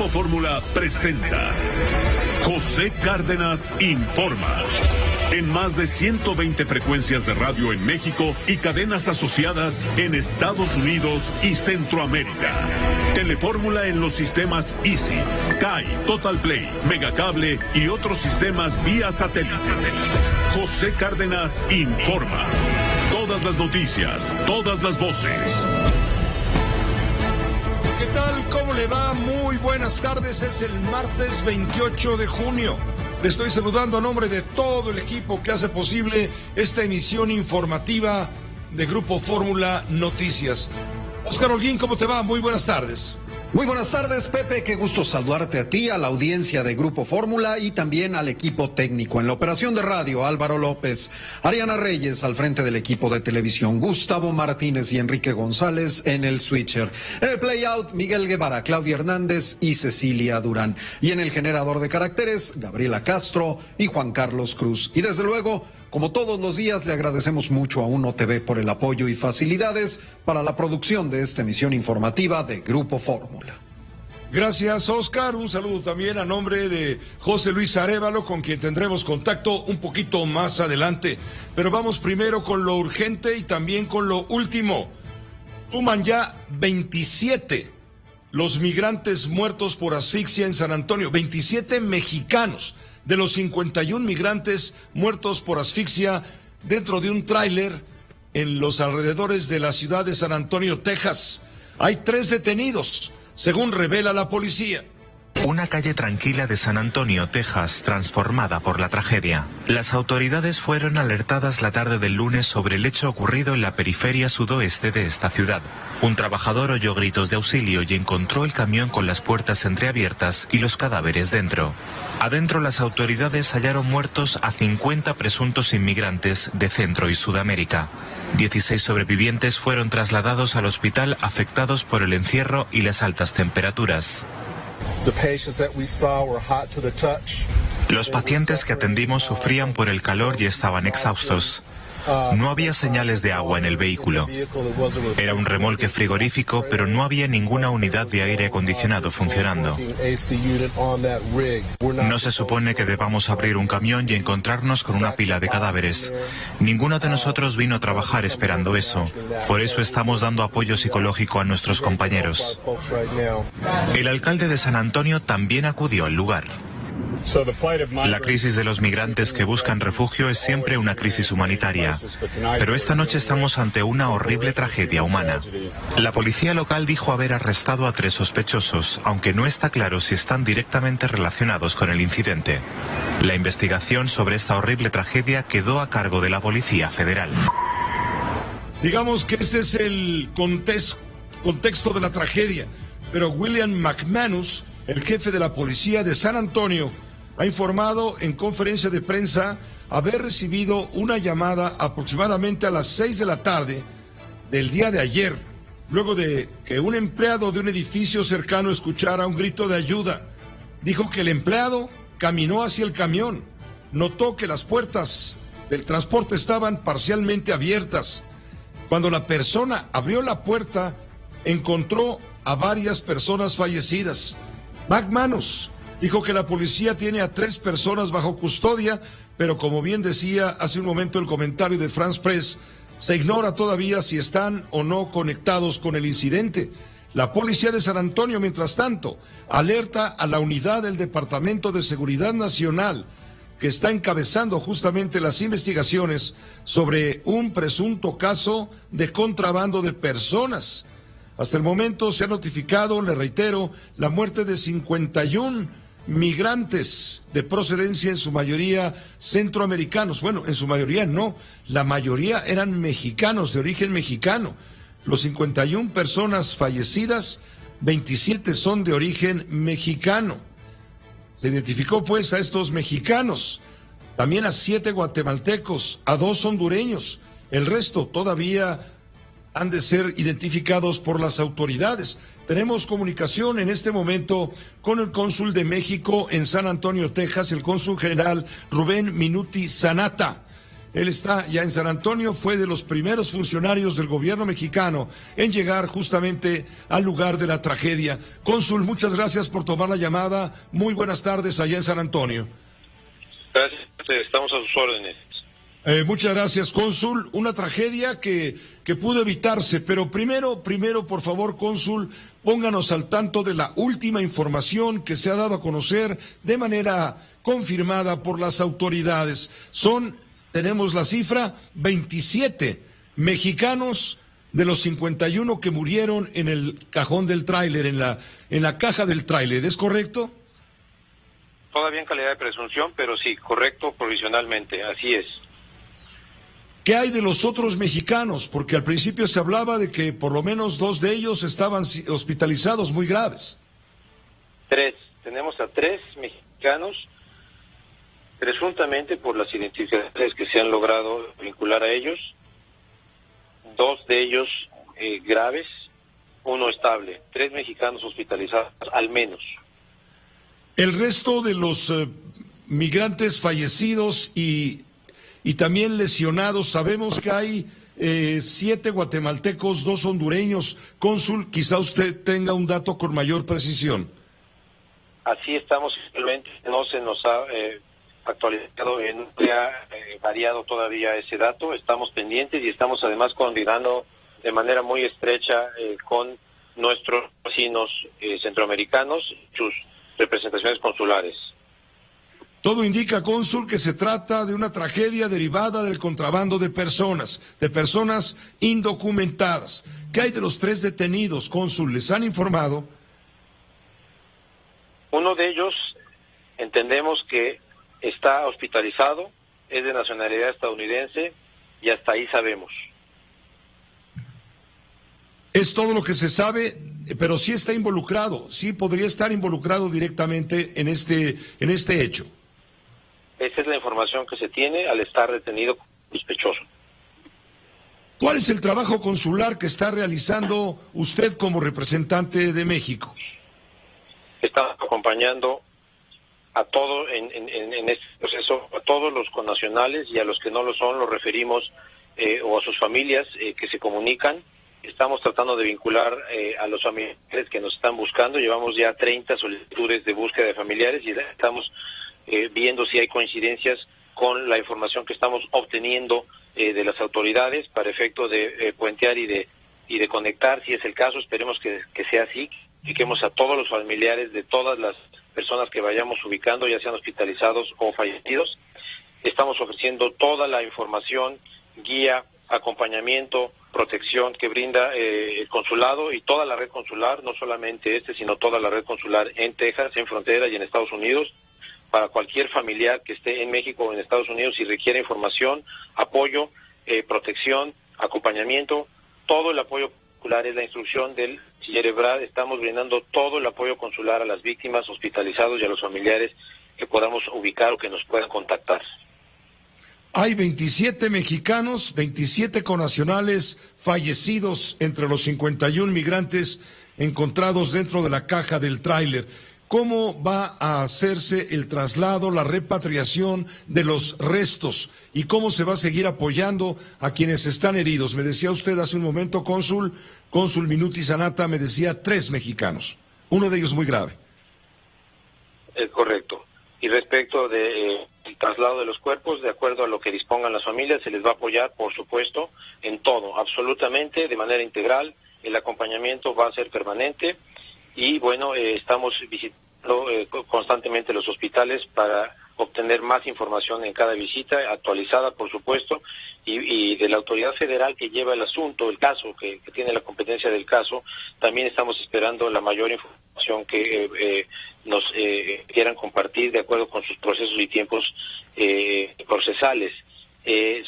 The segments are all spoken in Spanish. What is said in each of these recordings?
Grupo Fórmula presenta José Cárdenas Informa. En más de 120 frecuencias de radio en México y cadenas asociadas en Estados Unidos y Centroamérica. Telefórmula en los sistemas Easy, Sky, Total Play, Megacable y otros sistemas vía satélite. José Cárdenas Informa. Todas las noticias, todas las voces. ¿Qué tal? ¿Cómo le va? Muy buenas tardes. Es el martes 28 de junio. Le estoy saludando a nombre de todo el equipo que hace posible esta emisión informativa de Grupo Fórmula Noticias. Óscar Holguín, ¿cómo te va? Muy buenas tardes. Muy buenas tardes, Pepe. Qué gusto saludarte a ti, a la audiencia de Grupo Fórmula y también al equipo técnico. En la operación de radio, Álvaro López, Ariana Reyes al frente del equipo de televisión, Gustavo Martínez y Enrique González en el switcher. En el playout, Miguel Guevara, Claudia Hernández y Cecilia Durán. Y en el generador de caracteres, Gabriela Castro y Juan Carlos Cruz. Y desde luego, como todos los días, le agradecemos mucho a Uno TV por el apoyo y facilidades para la producción de esta emisión informativa de Grupo Fórmula. Gracias, Óscar. Un saludo también a nombre de José Luis Arévalo, con quien tendremos contacto un poquito más adelante. Pero vamos primero con lo urgente y también con lo último. Suman ya 27 los migrantes muertos por asfixia en San Antonio, 27 mexicanos. De los 51 migrantes muertos por asfixia dentro de un tráiler en los alrededores de la ciudad de San Antonio, Texas. Hay 3 detenidos, según revela la policía. Una calle tranquila de San Antonio, Texas, transformada por la tragedia. Las autoridades fueron alertadas la tarde del lunes sobre el hecho ocurrido en la periferia sudoeste de esta ciudad. Un trabajador oyó gritos de auxilio y encontró el camión con las puertas entreabiertas y los cadáveres dentro. Adentro, las autoridades hallaron muertos a 50 presuntos inmigrantes de Centro y Sudamérica. 16 sobrevivientes fueron trasladados al hospital afectados por el encierro y las altas temperaturas. Los pacientes que atendimos sufrían por el calor y estaban exhaustos. No había señales de agua en el vehículo. Era un remolque frigorífico, pero no había ninguna unidad de aire acondicionado funcionando. No se supone que debamos abrir un camión y encontrarnos con una pila de cadáveres. Ninguno de nosotros vino a trabajar esperando eso. Por eso estamos dando apoyo psicológico a nuestros compañeros. El alcalde de San Antonio también acudió al lugar. La crisis de los migrantes que buscan refugio es siempre una crisis humanitaria, pero esta noche estamos ante una horrible tragedia humana. La policía local dijo haber arrestado a 3 sospechosos, aunque no está claro si están directamente relacionados con el incidente. La investigación sobre esta horrible tragedia quedó a cargo de la Policía Federal. Digamos que este es el contexto de la tragedia, pero William McManus, el jefe de la policía de San Antonio, ha informado en conferencia de prensa haber recibido una llamada aproximadamente a las 6 de la tarde del día de ayer, luego de que un empleado de un edificio cercano escuchara un grito de ayuda. Dijo que el empleado caminó hacia el camión, notó que las puertas del transporte estaban parcialmente abiertas. Cuando la persona abrió la puerta, encontró a varias personas fallecidas. McManus dijo que la policía tiene a 3 personas bajo custodia, pero como bien decía hace un momento el comentario de France Press, se ignora todavía si están o no conectados con el incidente. La policía de San Antonio, mientras tanto, alerta a la unidad del Departamento de Seguridad Nacional, que está encabezando justamente las investigaciones sobre un presunto caso de contrabando de personas. Hasta el momento se ha notificado, le reitero, la muerte de 51 migrantes de procedencia, en su mayoría centroamericanos. Bueno, en su mayoría no, la mayoría eran mexicanos, de origen mexicano. Los 51 personas fallecidas, 27 son de origen mexicano. Se identificó pues a estos mexicanos, también a 7 guatemaltecos, a 2 hondureños. El resto todavía han de ser identificados por las autoridades. Tenemos comunicación en este momento con el cónsul de México en San Antonio, Texas, el cónsul general Rubén Minuti Sanata. Él está ya en San Antonio, fue de los primeros funcionarios del gobierno mexicano en llegar justamente al lugar de la tragedia. Cónsul, muchas gracias por tomar la llamada. Muy buenas tardes allá en San Antonio. Gracias, estamos a sus órdenes. Muchas gracias, cónsul. Una tragedia que pudo evitarse, pero primero, por favor, cónsul, pónganos al tanto de la última información que se ha dado a conocer de manera confirmada por las autoridades. Tenemos la cifra, 27 mexicanos de los 51 que murieron en el cajón del tráiler, en la caja del tráiler, ¿es correcto? Todavía en calidad de presunción, pero sí, correcto, provisionalmente, así es. ¿Qué hay de los otros mexicanos? Porque al principio se hablaba de que por lo menos 2 de ellos estaban hospitalizados muy graves. 3. Tenemos a 3 mexicanos, presuntamente por las identificaciones que se han logrado vincular a ellos. 2 de ellos graves, 1 estable. 3 mexicanos hospitalizados, al menos. El resto de los migrantes fallecidos y también lesionados, sabemos que hay 7 guatemaltecos, 2 hondureños. Cónsul, quizá usted tenga un dato con mayor precisión. Así estamos, simplemente no se nos ha actualizado, no se ha variado todavía ese dato. Estamos pendientes y estamos además coordinando de manera muy estrecha con nuestros vecinos centroamericanos, sus representaciones consulares. Todo indica, cónsul, que se trata de una tragedia derivada del contrabando de personas indocumentadas. ¿Qué hay de los 3 detenidos, cónsul? ¿Les han informado? Uno de ellos entendemos que está hospitalizado, es de nacionalidad estadounidense y hasta ahí sabemos. Es todo lo que se sabe, pero sí está involucrado, sí podría estar involucrado directamente en este hecho. Esa es la información que se tiene al estar detenido sospechoso. ¿Cuál es el trabajo consular que está realizando usted como representante de México? Estamos acompañando a todo en este proceso, a todos los connacionales y a los que no lo son, los referimos o a sus familias que se comunican. Estamos tratando de vincular a los familiares que nos están buscando. Llevamos ya 30 solicitudes de búsqueda de familiares y estamos viendo si hay coincidencias con la información que estamos obteniendo de las autoridades para efecto de puentear y de conectar, si es el caso. Esperemos que sea así. Indiquemos a todos los familiares de todas las personas que vayamos ubicando, ya sean hospitalizados o fallecidos. Estamos ofreciendo toda la información, guía, acompañamiento, protección que brinda el consulado y toda la red consular, no solamente sino toda la red consular en Texas, en frontera y en Estados Unidos, para cualquier familiar que esté en México o en Estados Unidos y requiera información, apoyo, protección, acompañamiento, todo el apoyo consular es la instrucción del canciller Ebrard. Estamos brindando todo el apoyo consular a las víctimas, hospitalizados y a los familiares que podamos ubicar o que nos puedan contactar. Hay 27 mexicanos, 27 connacionales fallecidos entre los 51 migrantes encontrados dentro de la caja del tráiler. ¿Cómo va a hacerse el traslado, la repatriación de los restos y cómo se va a seguir apoyando a quienes están heridos? Me decía usted hace un momento, cónsul Minuti Sanata, me decía 3 mexicanos, uno de ellos muy grave. Es correcto. Y respecto del traslado de los cuerpos, de acuerdo a lo que dispongan las familias, se les va a apoyar, por supuesto, en todo, absolutamente, de manera integral. El acompañamiento va a ser permanente. Y bueno, estamos visitando constantemente los hospitales para obtener más información en cada visita, actualizada por supuesto, y de la autoridad federal que lleva el asunto, el caso, que tiene la competencia del caso. También estamos esperando la mayor información que nos quieran compartir de acuerdo con sus procesos y tiempos procesales.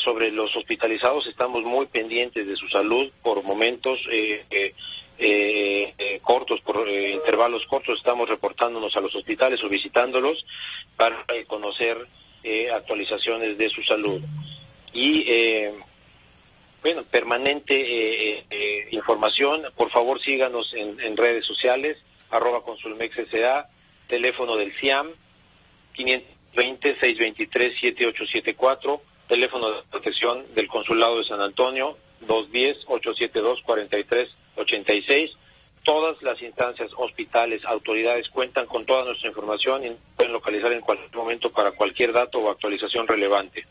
Sobre los hospitalizados estamos muy pendientes de su salud por momentos cortos, por intervalos cortos, estamos reportándonos a los hospitales o visitándolos para conocer actualizaciones de su salud. Y bueno, permanente información. Por favor síganos en redes sociales, @consulmexsa, teléfono del CIAM 520-623-7874, teléfono de protección del Consulado de San Antonio, 210-872-4386. Todas las instancias, hospitales, autoridades cuentan con toda nuestra información y pueden localizar en cualquier momento para cualquier dato o actualización relevante.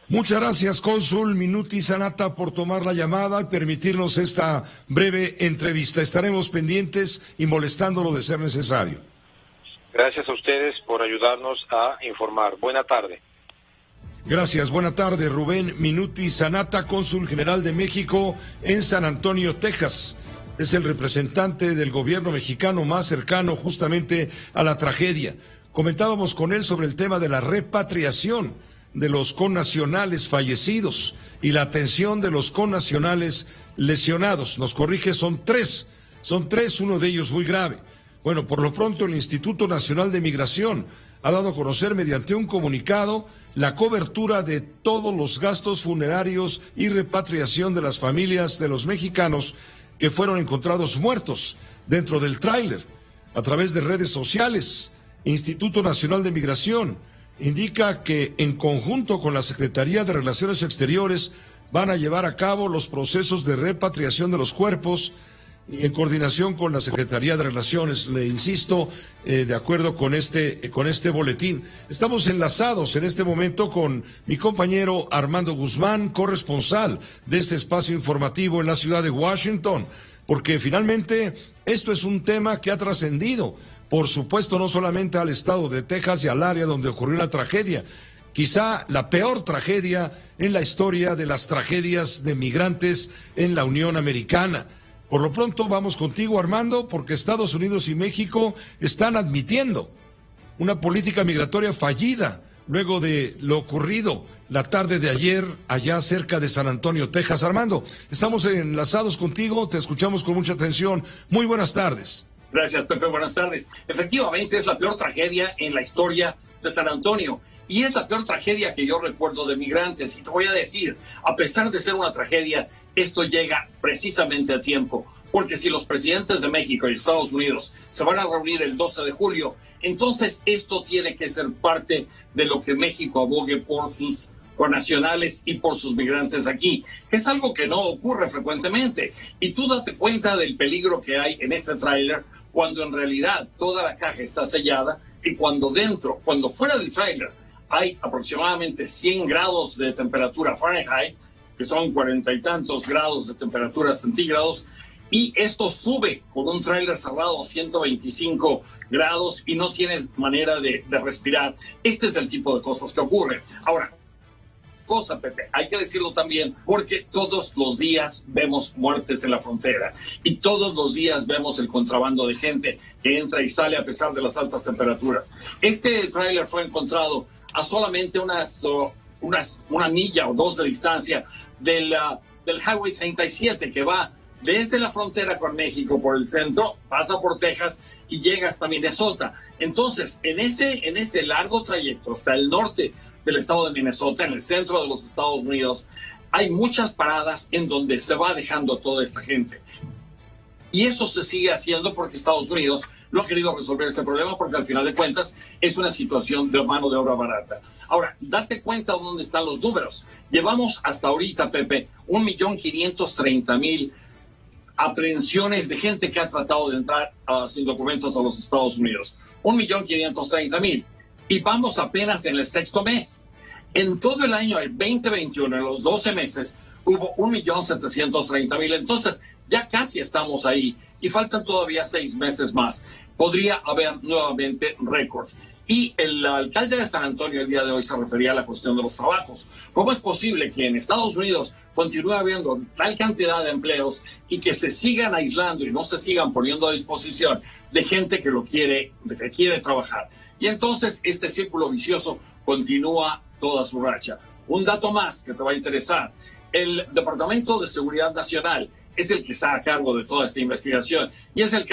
Muchas gracias, cónsul Minuti Sanata, por tomar la llamada y permitirnos esta breve entrevista. Estaremos pendientes y molestándolo de ser necesario. Gracias a ustedes por ayudarnos a informar. Buena tarde. Gracias, buena tarde. Rubén Minuti Sanata, cónsul general de México en San Antonio, Texas. Es el representante del gobierno mexicano más cercano justamente a la tragedia. Comentábamos con él sobre el tema de la repatriación de los connacionales fallecidos y la atención de los connacionales lesionados. Nos corrige, son tres, uno de ellos muy grave. Bueno, por lo pronto el Instituto Nacional de Migración ha dado a conocer mediante un comunicado la cobertura de todos los gastos funerarios y repatriación de las familias de los mexicanos que fueron encontrados muertos dentro del tráiler. A través de redes sociales, Instituto Nacional de Migración indica que en conjunto con la Secretaría de Relaciones Exteriores van a llevar a cabo los procesos de repatriación de los cuerpos y en coordinación con la Secretaría de Relaciones, le insisto, de acuerdo con este boletín. Estamos enlazados en este momento con mi compañero Armando Guzmán, corresponsal de este espacio informativo en la ciudad de Washington, porque finalmente esto es un tema que ha trascendido, por supuesto, no solamente al estado de Texas y al área donde ocurrió la tragedia, quizá la peor tragedia en la historia de las tragedias de migrantes en la Unión Americana. Por lo pronto vamos contigo, Armando, porque Estados Unidos y México están admitiendo una política migratoria fallida luego de lo ocurrido la tarde de ayer allá cerca de San Antonio, Texas. Armando, estamos enlazados contigo, te escuchamos con mucha atención. Muy buenas tardes. Gracias, Pepe, buenas tardes. Efectivamente, es la peor tragedia en la historia de San Antonio. Y es la peor tragedia que yo recuerdo de migrantes. Y te voy a decir, a pesar de ser una tragedia, esto llega precisamente a tiempo. Porque si los presidentes de México y Estados Unidos se van a reunir el 12 de julio, entonces esto tiene que ser parte de lo que México abogue por sus connacionales y por sus migrantes aquí, que es algo que no ocurre frecuentemente. Y tú date cuenta del peligro que hay en este tráiler cuando en realidad toda la caja está sellada y cuando fuera del tráiler hay aproximadamente 100 grados de temperatura Fahrenheit, que son 40 y tantos grados de temperatura centígrados, y esto sube con un tráiler cerrado a 125 grados y no tienes manera de respirar. Este es el tipo de cosas que ocurren. Ahora, Pepe, hay que decirlo también, porque todos los días vemos muertes en la frontera y todos los días vemos el contrabando de gente que entra y sale a pesar de las altas temperaturas. Este tráiler fue encontrado a solamente una milla o dos de distancia del Highway 37, que va desde la frontera con México por el centro, pasa por Texas y llega hasta Minnesota. Entonces, en ese largo trayecto hasta el norte del estado de Minnesota, en el centro de los Estados Unidos, hay muchas paradas en donde se va dejando toda esta gente. Y eso se sigue haciendo porque Estados Unidos no ha querido resolver este problema, porque al final de cuentas es una situación de mano de obra barata. Ahora, date cuenta de dónde están los números. Llevamos hasta ahorita, Pepe, 1.530.000 aprehensiones de gente que ha tratado de entrar sin documentos a los Estados Unidos. 1.530.000. Y vamos apenas en el sexto mes. En todo el año, el 2021, en los 12 meses, hubo 1.730.000. Entonces, ya casi estamos ahí y faltan todavía 6 meses más. Podría haber nuevamente récords. Y el alcalde de San Antonio el día de hoy se refería a la cuestión de los trabajos. ¿Cómo es posible que en Estados Unidos continúe habiendo tal cantidad de empleos y que se sigan aislando y no se sigan poniendo a disposición de gente que quiere trabajar? Y entonces este círculo vicioso continúa toda su racha. Un dato más que te va a interesar. El Departamento de Seguridad Nacional es el que está a cargo de toda esta investigación y es el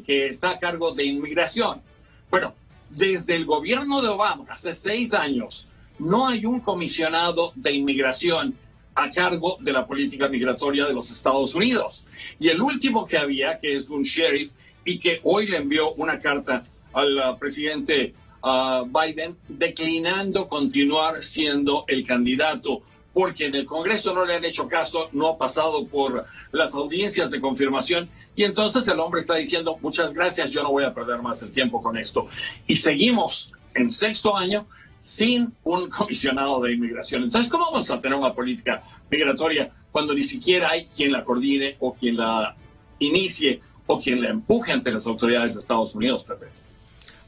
que está a cargo de inmigración. Bueno, desde el gobierno de Obama, hace 6 años, no hay un comisionado de inmigración a cargo de la política migratoria de los Estados Unidos. Y el último que había, que es un sheriff, y que hoy le envió una carta al presidente Biden declinando continuar siendo el candidato, porque en el Congreso no le han hecho caso, no ha pasado por las audiencias de confirmación, y entonces el hombre está diciendo, muchas gracias, yo no voy a perder más el tiempo con esto. Y seguimos en sexto año sin un comisionado de inmigración. Entonces, ¿cómo vamos a tener una política migratoria cuando ni siquiera hay quien la coordine o quien la inicie o quien la empuje ante las autoridades de Estados Unidos, Pepe?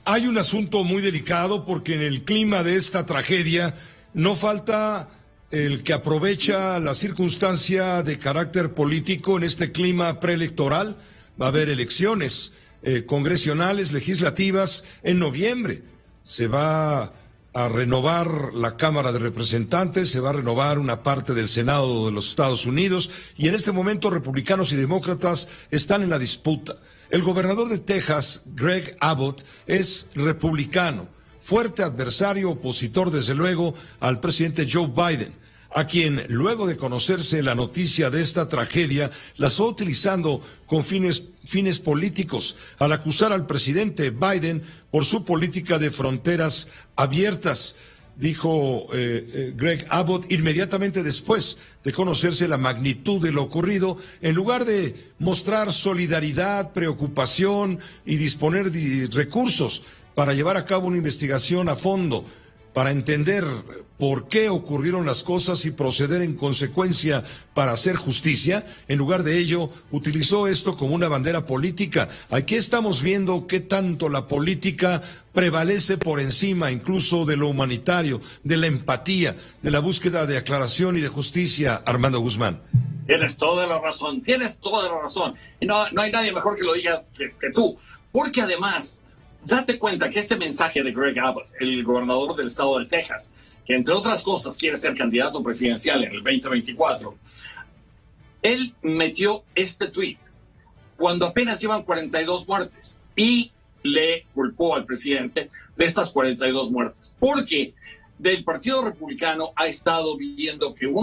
Hay un asunto muy delicado porque en el clima de esta tragedia no falta el que aprovecha la circunstancia de carácter político en este clima preelectoral. Va a haber elecciones congresionales, legislativas en noviembre. Se va a renovar la Cámara de Representantes, se va a renovar una parte del Senado de los Estados Unidos y en este momento republicanos y demócratas están en la disputa. El gobernador de Texas, Greg Abbott, es republicano, fuerte adversario, opositor desde luego al presidente Joe Biden, a quien luego de conocerse la noticia de esta tragedia la está utilizando con fines políticos al acusar al presidente Biden por su política de fronteras abiertas. Dijo Greg Abbott inmediatamente después de conocerse la magnitud de lo ocurrido, en lugar de mostrar solidaridad, preocupación y disponer de recursos para llevar a cabo una investigación a fondo, para entender por qué ocurrieron las cosas y proceder en consecuencia para hacer justicia, en lugar de ello utilizó esto como una bandera política. Aquí estamos viendo qué tanto la política prevalece por encima incluso de lo humanitario, de la empatía, de la búsqueda de aclaración y de justicia, Armando Guzmán. Tienes toda la razón, tienes toda la razón. Y no hay nadie mejor que lo diga que tú, porque además, date cuenta que este mensaje de Greg Abbott, el gobernador del estado de Texas, que entre otras cosas quiere ser candidato presidencial en el 2024, él metió este tuit cuando apenas iban 42 muertes y le culpó al presidente de estas 42 muertes, porque del Partido Republicano ha estado viendo que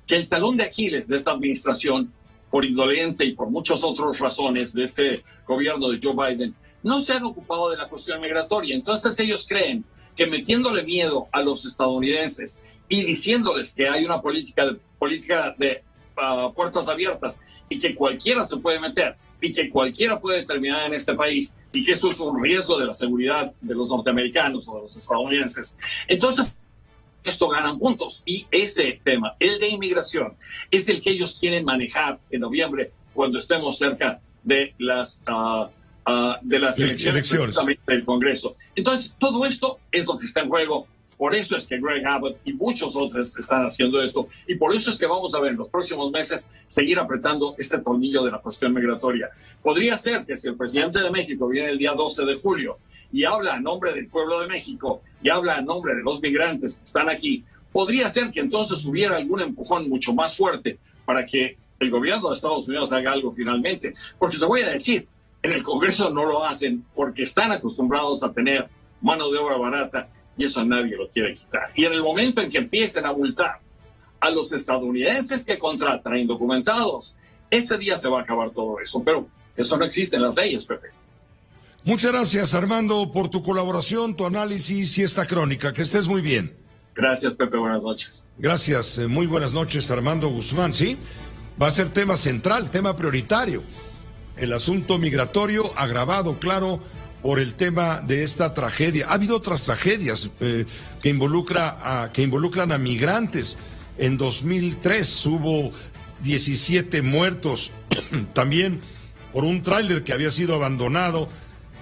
que el talón de Aquiles de esta administración, por indolente y por muchas otras razones de este gobierno de Joe Biden, no se han ocupado de la cuestión migratoria. Entonces ellos creen que metiéndole miedo a los estadounidenses y diciéndoles que hay una política de puertas abiertas y que cualquiera se puede meter y que cualquiera puede terminar en este país y que eso es un riesgo de la seguridad de los norteamericanos o de los estadounidenses, entonces esto ganan puntos. Y ese tema, el de inmigración, es el que ellos quieren manejar en noviembre cuando estemos cerca de las elecciones precisamente del Congreso. Entonces, todo esto es lo que está en juego. Por eso es que Greg Abbott y muchos otros están haciendo esto. Y por eso es que vamos a ver en los próximos meses seguir apretando este tornillo de la cuestión migratoria. Podría ser que si el presidente de México viene el día 12 de julio y habla a nombre del pueblo de México y habla a nombre de los migrantes que están aquí, podría ser que entonces hubiera algún empujón mucho más fuerte para que el gobierno de Estados Unidos haga algo finalmente. Porque te voy a decir, en el Congreso no lo hacen porque están acostumbrados a tener mano de obra barata y eso nadie lo quiere quitar. Y en el momento en que empiecen a multar a los estadounidenses que contratan a indocumentados, ese día se va a acabar todo eso. Pero eso no existe en las leyes, Pepe. Muchas gracias, Armando, por tu colaboración, tu análisis y esta crónica. Que estés muy bien. Gracias, Pepe. Buenas noches. Gracias. Muy buenas noches, Armando Guzmán. Sí, va a ser tema central, tema prioritario. El asunto migratorio agravado, claro, por el tema de esta tragedia. Ha habido otras tragedias que involucran a migrantes. En 2003 hubo 17 muertos, también por un tráiler que había sido abandonado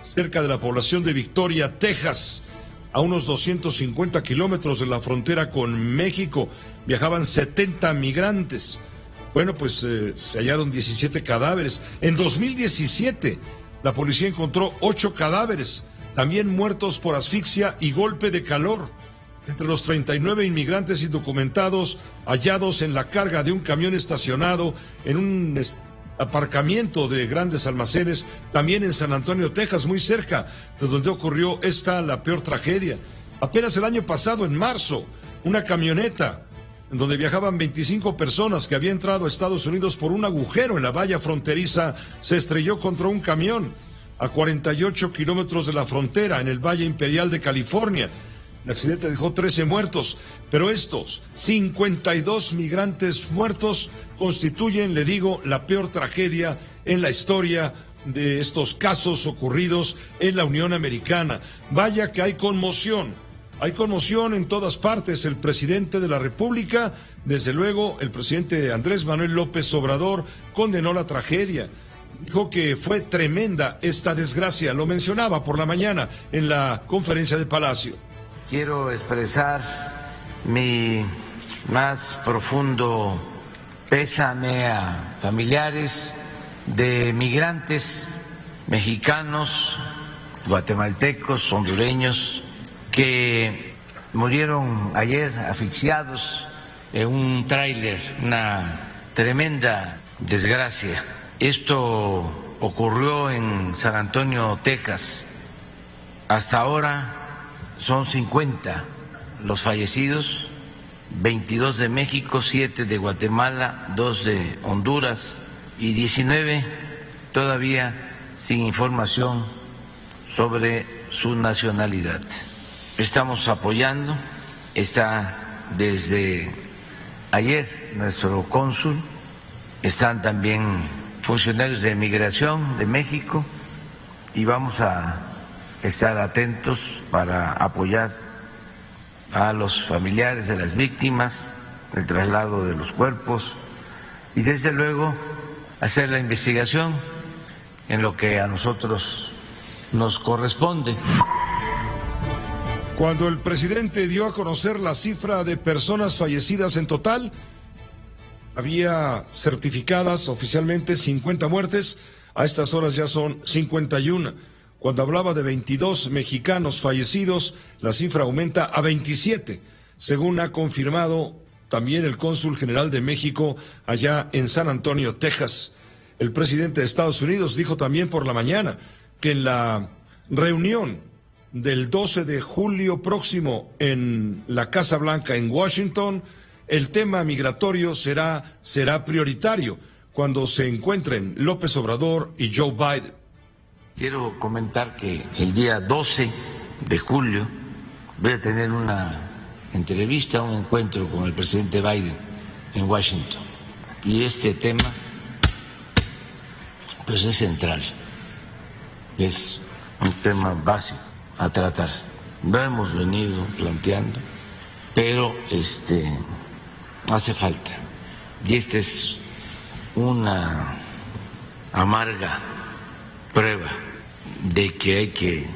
cerca de la población de Victoria, Texas, a unos 250 kilómetros de la frontera con México. Viajaban 70 migrantes. Bueno, pues se hallaron 17 cadáveres. En 2017, la policía encontró 8 cadáveres, también muertos por asfixia y golpe de calor. Entre los 39 inmigrantes indocumentados hallados en la carga de un camión estacionado en un aparcamiento de grandes almacenes, también en San Antonio, Texas, muy cerca de donde ocurrió la peor tragedia. Apenas el año pasado, en marzo, una camioneta en donde viajaban 25 personas que había entrado a Estados Unidos por un agujero en la valla fronteriza, se estrelló contra un camión. a 48 kilómetros de la frontera, en el Valle Imperial de California. El accidente dejó 13 muertos, pero estos 52 migrantes muertos constituyen, le digo, la peor tragedia en la historia de estos casos ocurridos en la Unión Americana. Vaya que hay conmoción en todas partes. El presidente de la República, desde luego, el presidente Andrés Manuel López Obrador, condenó la tragedia. Dijo que fue tremenda esta desgracia, lo mencionaba por la mañana en la conferencia de Palacio. Quiero expresar mi más profundo pésame a familiares de migrantes mexicanos, guatemaltecos, hondureños, que murieron ayer asfixiados en un tráiler, una tremenda desgracia. Esto ocurrió en San Antonio, Texas. Hasta ahora son 50 los fallecidos, 22 de México, 7 de Guatemala, 2 de Honduras y 19 todavía sin información sobre su nacionalidad. Estamos apoyando, está desde ayer nuestro cónsul, están también funcionarios de Migración de México y vamos a estar atentos para apoyar a los familiares de las víctimas, el traslado de los cuerpos y desde luego hacer la investigación en lo que a nosotros nos corresponde. Cuando el presidente dio a conocer la cifra de personas fallecidas en total, había certificadas oficialmente 50 muertes, a estas horas ya son 51. Cuando hablaba de 22 mexicanos fallecidos, la cifra aumenta a 27, según ha confirmado también el cónsul general de México allá en San Antonio, Texas. El presidente de Estados Unidos dijo también por la mañana que en la reunión del 12 de julio próximo en la Casa Blanca en Washington, el tema migratorio será prioritario cuando se encuentren López Obrador y Joe Biden. Quiero comentar que el día 12 de julio voy a tener una entrevista, un encuentro con el presidente Biden en Washington. Y este tema, pues es central, es un tema básico a tratar. Lo hemos venido planteando, pero hace falta. Y esta es una amarga prueba de que hay que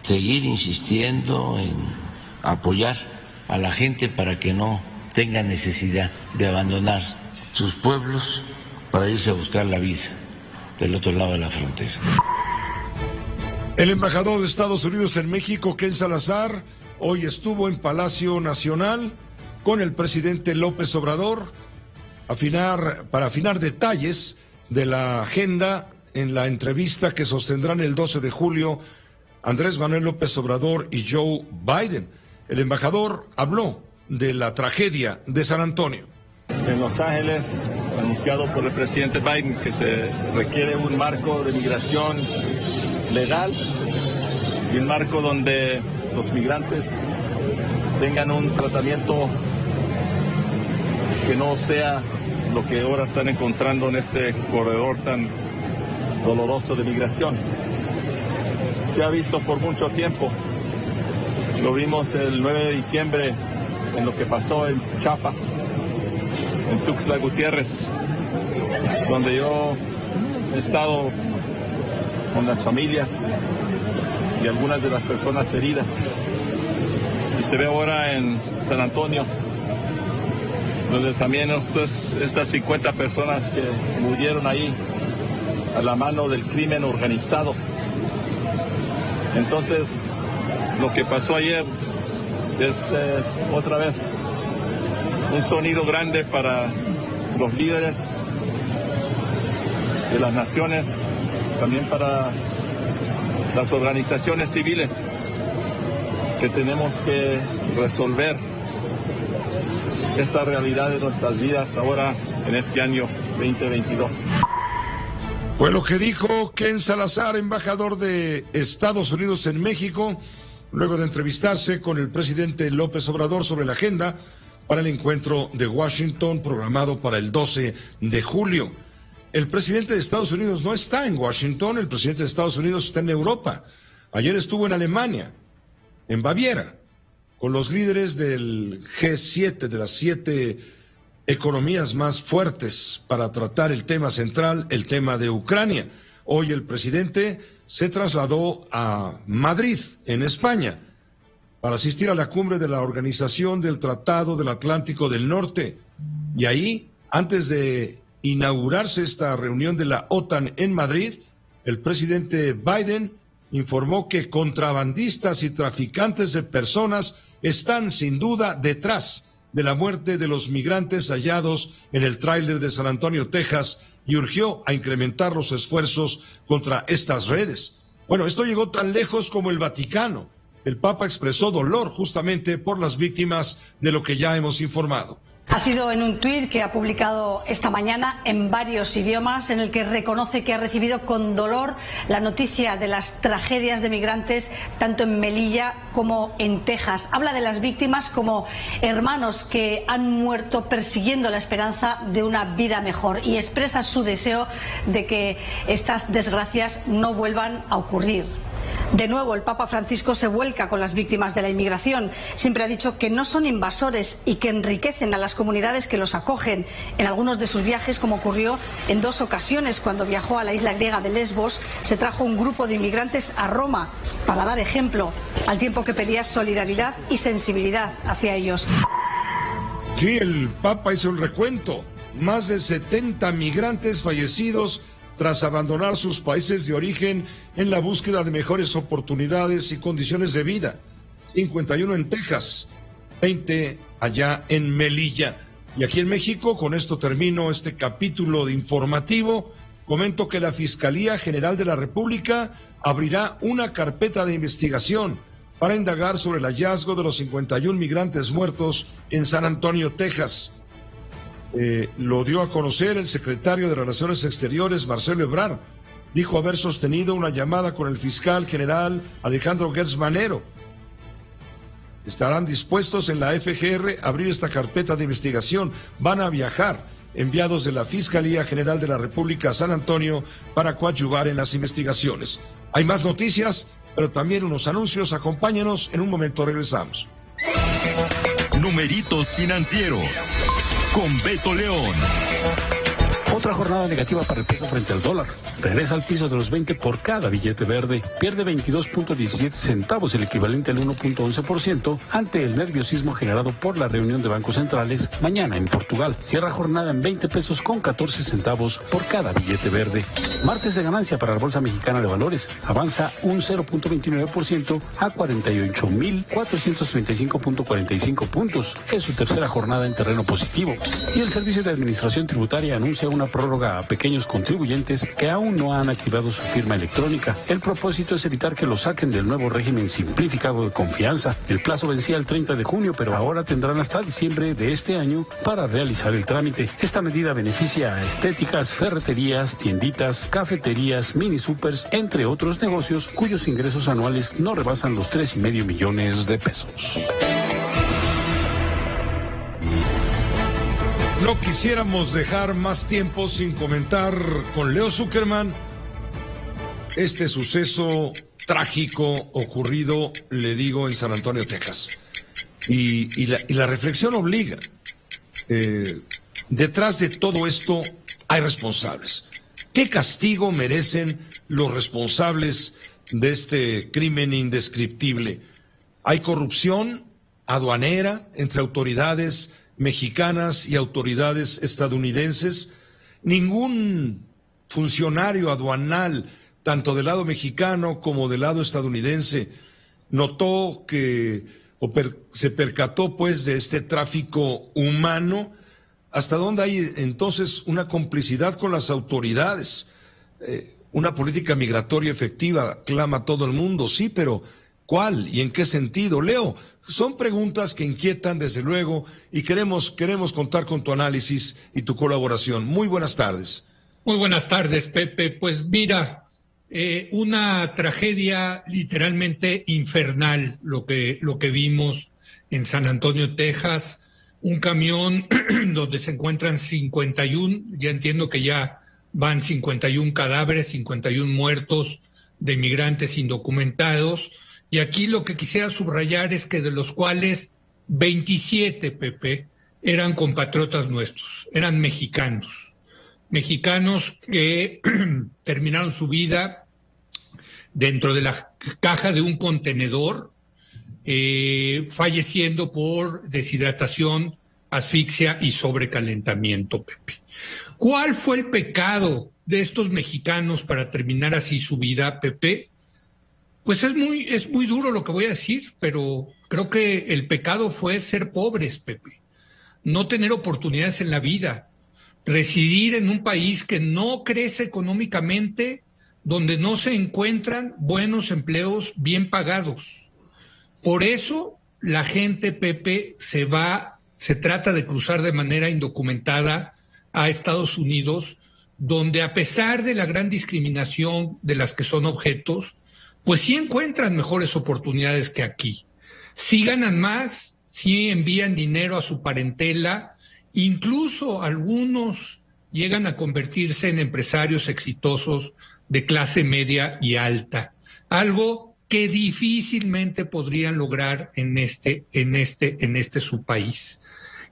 seguir insistiendo en apoyar a la gente para que no tenga necesidad de abandonar sus pueblos para irse a buscar la vida del otro lado de la frontera. El embajador de Estados Unidos en México, Ken Salazar, hoy estuvo en Palacio Nacional con el presidente López Obrador para afinar detalles de la agenda en la entrevista que sostendrán el 12 de julio Andrés Manuel López Obrador y Joe Biden. El embajador habló de la tragedia de San Antonio. En Los Ángeles, anunciado por el presidente Biden que se requiere un marco de migración legal y un marco donde los migrantes tengan un tratamiento que no sea lo que ahora están encontrando en este corredor tan doloroso de migración. Se ha visto por mucho tiempo, lo vimos el 9 de diciembre en lo que pasó en Chiapas, en Tuxtla Gutiérrez, donde yo he estado con las familias y algunas de las personas heridas. Y se ve ahora en San Antonio, donde también estas 50 personas que murieron ahí a la mano del crimen organizado. Entonces, lo que pasó ayer es otra vez un sonido grande para los líderes de las naciones, también para las organizaciones civiles, que tenemos que resolver esta realidad de nuestras vidas ahora en este año 2022. Fue lo que dijo Ken Salazar, embajador de Estados Unidos en México, luego de entrevistarse con el presidente López Obrador sobre la agenda para el encuentro de Washington programado para el 12 de julio. El presidente de Estados Unidos no está en Washington, el presidente de Estados Unidos está en Europa. Ayer estuvo en Alemania, en Baviera, con los líderes del G7, de las 7 economías más fuertes, para tratar el tema central, el tema de Ucrania. Hoy el presidente se trasladó a Madrid, en España, para asistir a la cumbre de la Organización del Tratado del Atlántico del Norte. Y ahí, antes de inaugurarse esta reunión de la OTAN en Madrid, el presidente Biden informó que contrabandistas y traficantes de personas están sin duda detrás de la muerte de los migrantes hallados en el tráiler de San Antonio, Texas, y urgió a incrementar los esfuerzos contra estas redes. Bueno, esto llegó tan lejos como el Vaticano. El Papa expresó dolor justamente por las víctimas de lo que ya hemos informado. Ha sido en un tuit que ha publicado esta mañana en varios idiomas, en el que reconoce que ha recibido con dolor la noticia de las tragedias de migrantes tanto en Melilla como en Texas. Habla de las víctimas como hermanos que han muerto persiguiendo la esperanza de una vida mejor y expresa su deseo de que estas desgracias no vuelvan a ocurrir. De nuevo, el Papa Francisco se vuelca con las víctimas de la inmigración. Siempre ha dicho que no son invasores y que enriquecen a las comunidades que los acogen. En algunos de sus viajes, como ocurrió en 2 ocasiones, cuando viajó a la isla griega de Lesbos, se trajo un grupo de inmigrantes a Roma para dar ejemplo, al tiempo que pedía solidaridad y sensibilidad hacia ellos. Sí, el Papa hizo un recuento. Más de 70 migrantes fallecidos tras abandonar sus países de origen en la búsqueda de mejores oportunidades y condiciones de vida. 51 en Texas, 20 allá en Melilla. Y aquí en México, con esto termino este capítulo de informativo, comento que la Fiscalía General de la República abrirá una carpeta de investigación para indagar sobre el hallazgo de los 51 migrantes muertos en San Antonio, Texas. Lo dio a conocer el secretario de Relaciones Exteriores, Marcelo Ebrard. Dijo haber sostenido una llamada con el fiscal general Alejandro Gertz Manero. Estarán dispuestos en la FGR a abrir esta carpeta de investigación. Van a viajar enviados de la Fiscalía General de la República a San Antonio para coadyuvar en las investigaciones. Hay más noticias, pero también unos anuncios. Acompáñenos, en un momento regresamos. Numeritos financieros con Beto León. Otra jornada negativa para el peso frente al dólar. Regresa al piso de los 20 por cada billete verde. Pierde 22.17 centavos, el equivalente al 1.11%, ante el nerviosismo generado por la reunión de bancos centrales mañana en Portugal. Cierra jornada en 20 pesos con 14 centavos por cada billete verde. Martes de ganancia para la Bolsa Mexicana de Valores. Avanza un 0.29% a 48.435.45 puntos. Es su tercera jornada en terreno positivo. Y el Servicio de Administración Tributaria anuncia una prórroga a pequeños contribuyentes que aún no han activado su firma electrónica. El propósito es evitar que lo saquen del nuevo régimen simplificado de confianza. El plazo vencía el 30 de junio, pero ahora tendrán hasta diciembre de este año para realizar el trámite. Esta medida beneficia a estéticas, ferreterías, tienditas, cafeterías, mini supers, entre otros negocios cuyos ingresos anuales no rebasan los 3.5 millones de pesos. No quisiéramos dejar más tiempo sin comentar con Leo Zuckerman este suceso trágico ocurrido, le digo, en San Antonio, Texas. Y la reflexión obliga. Detrás de todo esto hay responsables. ¿Qué castigo merecen los responsables de este crimen indescriptible? Hay corrupción aduanera entre autoridades mexicanas y autoridades estadounidenses. Ningún funcionario aduanal, tanto del lado mexicano como del lado estadounidense, notó que se percató pues de este tráfico humano. ¿Hasta dónde hay entonces una complicidad con las autoridades? Una política migratoria efectiva, clama todo el mundo, sí, pero ¿cuál y en qué sentido? Leo, son preguntas que inquietan desde luego y queremos contar con tu análisis y tu colaboración. Muy buenas tardes. Muy buenas tardes, Pepe. Pues mira, una tragedia literalmente infernal lo que vimos en San Antonio, Texas, un camión donde se encuentran 51, ya entiendo que ya van 51 cadáveres, 51 muertos de migrantes indocumentados, y aquí lo que quisiera subrayar es que de los cuales 27, Pepe, eran compatriotas nuestros, eran mexicanos que terminaron su vida dentro de la caja de un contenedor, falleciendo por deshidratación, asfixia y sobrecalentamiento, Pepe. ¿Cuál fue el pecado de estos mexicanos para terminar así su vida, Pepe? Pues es muy duro lo que voy a decir, pero creo que el pecado fue ser pobres, Pepe, no tener oportunidades en la vida, residir en un país que no crece económicamente, donde no se encuentran buenos empleos bien pagados. Por eso la gente, Pepe, se trata de cruzar de manera indocumentada a Estados Unidos, donde a pesar de la gran discriminación de las que son objetos, pues sí encuentran mejores oportunidades que aquí. Sí ganan más, sí envían dinero a su parentela, incluso algunos llegan a convertirse en empresarios exitosos de clase media y alta, algo que difícilmente podrían lograr en este su país.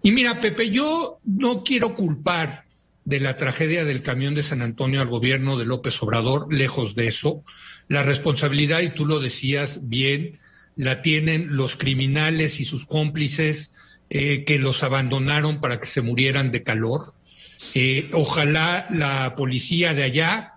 Y mira, Pepe, yo no quiero culpar de la tragedia del camión de San Antonio al gobierno de López Obrador, lejos de eso. La responsabilidad, y tú lo decías bien, la tienen los criminales y sus cómplices que los abandonaron para que se murieran de calor. Ojalá la policía de allá,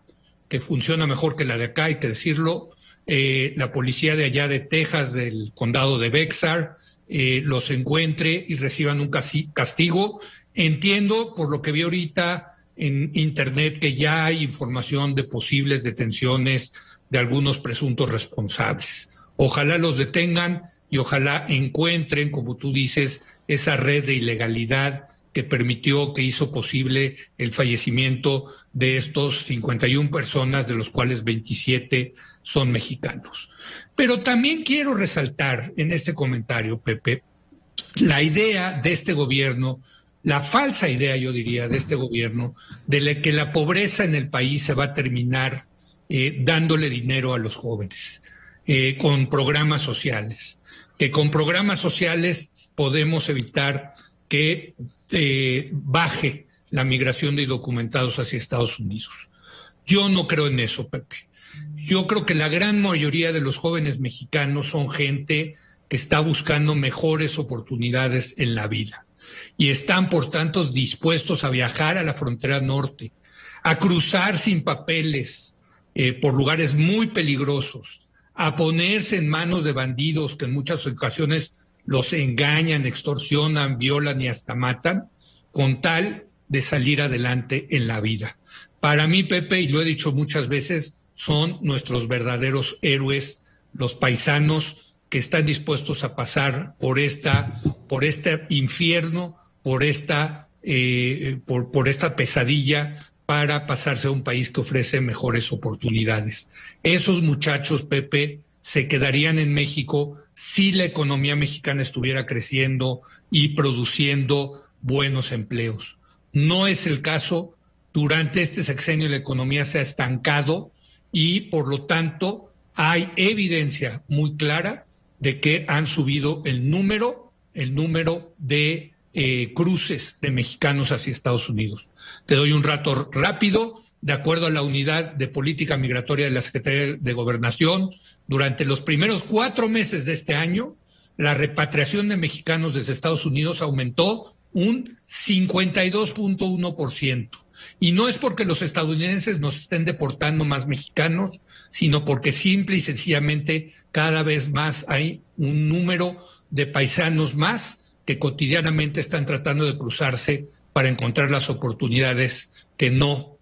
que funciona mejor que la de acá, hay que decirlo, la policía de allá de Texas, del condado de Bexar, los encuentre y reciban un castigo. Entiendo, por lo que vi ahorita en internet, que ya hay información de posibles detenciones de algunos presuntos responsables. Ojalá los detengan y ojalá encuentren, como tú dices, esa red de ilegalidad que permitió, que hizo posible el fallecimiento de estos 51 personas, de los cuales 27 son mexicanos. Pero también quiero resaltar en este comentario, Pepe, la idea de este gobierno, la falsa idea, yo diría, de este gobierno, de que la pobreza en el país se va a terminar dándole dinero a los jóvenes, con programas sociales, que con programas sociales podemos evitar que baje la migración de indocumentados hacia Estados Unidos. Yo no creo en eso, Pepe. Yo creo que la gran mayoría de los jóvenes mexicanos son gente que está buscando mejores oportunidades en la vida y están, por tanto, dispuestos a viajar a la frontera norte, a cruzar sin papeles por lugares muy peligrosos, a ponerse en manos de bandidos que en muchas ocasiones los engañan, extorsionan, violan y hasta matan, con tal de salir adelante en la vida. Para mí, Pepe, y lo he dicho muchas veces, son nuestros verdaderos héroes, los paisanos que están dispuestos a pasar por este infierno, por esta pesadilla, para pasarse a un país que ofrece mejores oportunidades. Esos muchachos, Pepe, se quedarían en México si la economía mexicana estuviera creciendo y produciendo buenos empleos. No es el caso. Durante este sexenio la economía se ha estancado y, por lo tanto, hay evidencia muy clara de que han subido el número de cruces de mexicanos hacia Estados Unidos. Te doy un rato rápido. De acuerdo a la Unidad de Política Migratoria de la Secretaría de Gobernación, durante los primeros 4 meses de este año, la repatriación de mexicanos desde Estados Unidos aumentó un 52.1%. Y no es porque los estadounidenses nos estén deportando más mexicanos, sino porque simple y sencillamente cada vez más hay un número de paisanos más que cotidianamente están tratando de cruzarse para encontrar las oportunidades que no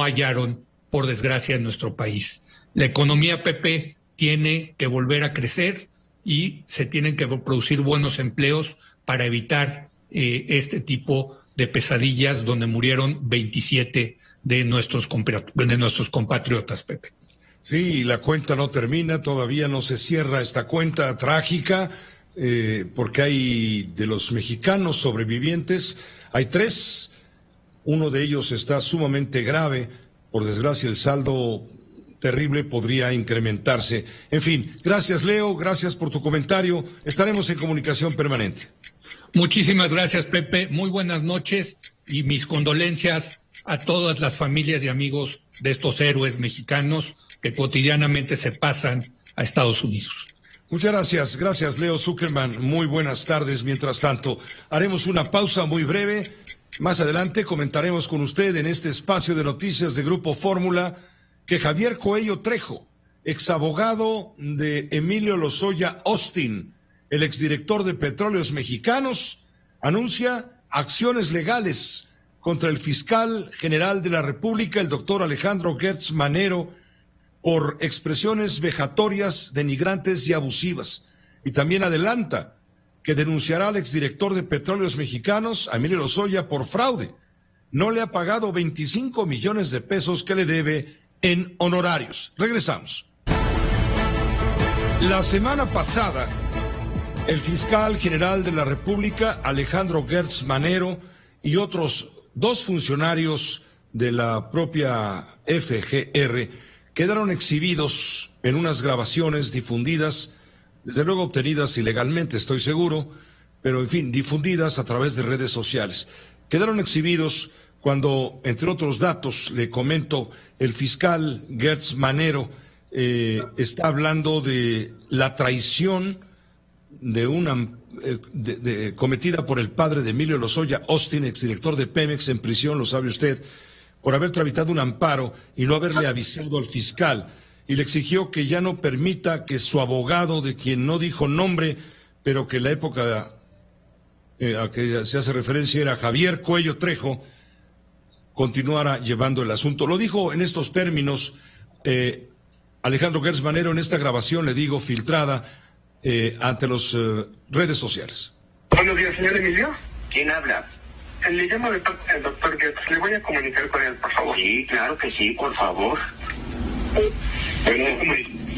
hallaron, por desgracia, en nuestro país. La economía, Pepe, tiene que volver a crecer y se tienen que producir buenos empleos para evitar este tipo de pesadillas donde murieron 27 de nuestros compatriotas, Pepe. Sí, la cuenta no termina, todavía no se cierra esta cuenta trágica, porque hay de los mexicanos sobrevivientes, hay 3, uno de ellos está sumamente grave, por desgracia el saldo terrible podría incrementarse. En fin, gracias Leo, gracias por tu comentario, estaremos en comunicación permanente. Muchísimas gracias, Pepe, muy buenas noches y mis condolencias a todas las familias y amigos de estos héroes mexicanos que cotidianamente se pasan a Estados Unidos. Muchas gracias Leo Zuckerman, muy buenas tardes. Mientras tanto, haremos una pausa muy breve. Más adelante comentaremos con usted en este espacio de noticias de Grupo Fórmula que Javier Coello Trejo, exabogado de Emilio Lozoya Austin, el exdirector de Petróleos Mexicanos, anuncia acciones legales contra el fiscal general de la República, el doctor Alejandro Gertz Manero, por expresiones vejatorias, denigrantes y abusivas. Y también adelanta que denunciará al exdirector de Petróleos Mexicanos, a Emilio Lozoya, por fraude. No le ha pagado 25 millones de pesos que le debe en honorarios. Regresamos. La semana pasada, el fiscal general de la República, Alejandro Gertz Manero, y otros 2 funcionarios de la propia FGR quedaron exhibidos en unas grabaciones difundidas, desde luego obtenidas ilegalmente, estoy seguro, pero en fin, difundidas a través de redes sociales. Quedaron exhibidos cuando, entre otros datos, le comento, el fiscal Gertz Manero está hablando de la traición de una cometida por el padre de Emilio Lozoya Austin, exdirector de Pemex, en prisión, lo sabe usted, por haber tramitado un amparo y no haberle avisado al fiscal, y le exigió que ya no permita que su abogado, de quien no dijo nombre, pero que en la época a que se hace referencia era Javier Coello Trejo, continuara llevando el asunto. Lo dijo en estos términos Alejandro Gertz Manero en esta grabación, le digo, filtrada ante las redes sociales. Buenos días, señor Emilio. ¿Quién habla? Le llamo de parte del doctor Gertz. ¿Le voy a comunicar con él, por favor? Sí, claro que sí, por favor. Bueno,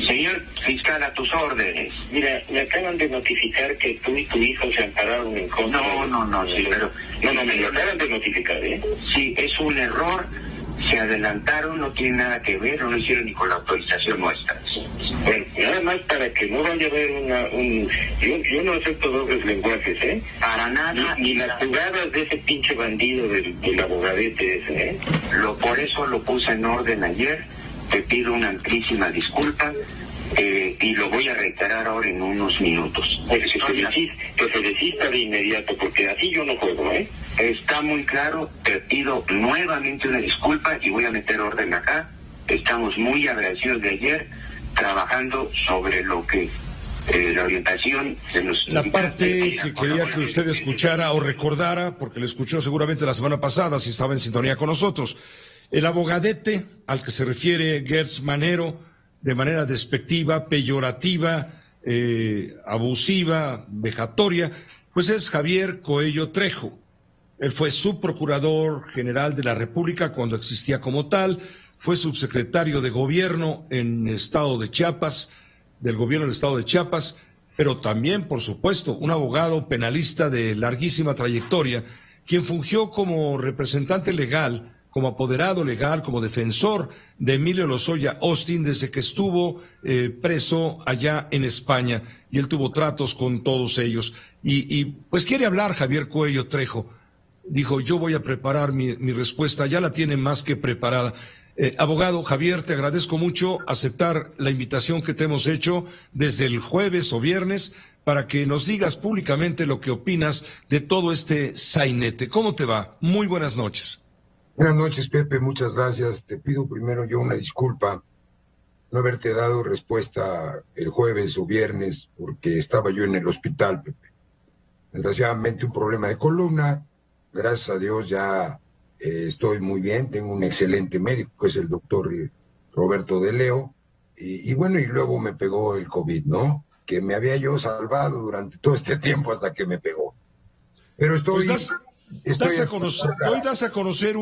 señor fiscal, a tus órdenes. Mira, me acaban de notificar que tú y tu hijo se ampararon en contra. No, sí, pero... No, me lo acaban de notificar, ¿eh? Sí, es un error, se adelantaron, no tiene nada que ver, no lo hicieron ni con la autorización nuestra. Bueno, nada más para que no vaya a haber yo no acepto dobles lenguajes, ¿eh? Para nada. Ni las jugadas de ese pinche bandido del abogadete ese, ¿eh? Por eso lo puse en orden ayer, te pido una amplísima disculpa, y lo voy a reiterar ahora en unos minutos. Que se desista de inmediato, porque así yo no juego, ¿eh? Está muy claro, te pido nuevamente una disculpa y voy a meter orden acá. Estamos muy agradecidos de ayer, trabajando sobre lo que la orientación de los... La parte que quería que usted escuchara o recordara, porque le escuchó seguramente la semana pasada, si estaba en sintonía con nosotros, el abogadete al que se refiere Gertz Manero de manera despectiva, peyorativa, abusiva, vejatoria, pues es Javier Coello Trejo. Él fue subprocurador general de la República cuando existía como tal, fue subsecretario de gobierno en el estado de Chiapas, del gobierno del estado de Chiapas, pero también, por supuesto, un abogado penalista de larguísima trayectoria, quien fungió como representante legal, como apoderado legal, como defensor de Emilio Lozoya Austin desde que estuvo preso allá en España, y él tuvo tratos con todos ellos. Y pues quiere hablar Javier Coello Trejo. Dijo, yo voy a preparar mi respuesta, ya la tiene más que preparada. Abogado Javier, te agradezco mucho aceptar la invitación que te hemos hecho desde el jueves o viernes para que nos digas públicamente lo que opinas de todo este sainete. ¿Cómo te va? Muy buenas noches. Buenas noches, Pepe, muchas gracias. Te pido primero yo una disculpa no haberte dado respuesta el jueves o viernes porque estaba yo en el hospital, Pepe. Desgraciadamente un problema de columna, gracias a Dios ya estoy muy bien, tengo un excelente médico que es el doctor Roberto de Leo, y bueno, y luego me pegó el COVID, ¿no? Que me había yo salvado durante todo este tiempo hasta que me pegó. Pero estoy... Pues Hoy das a conocer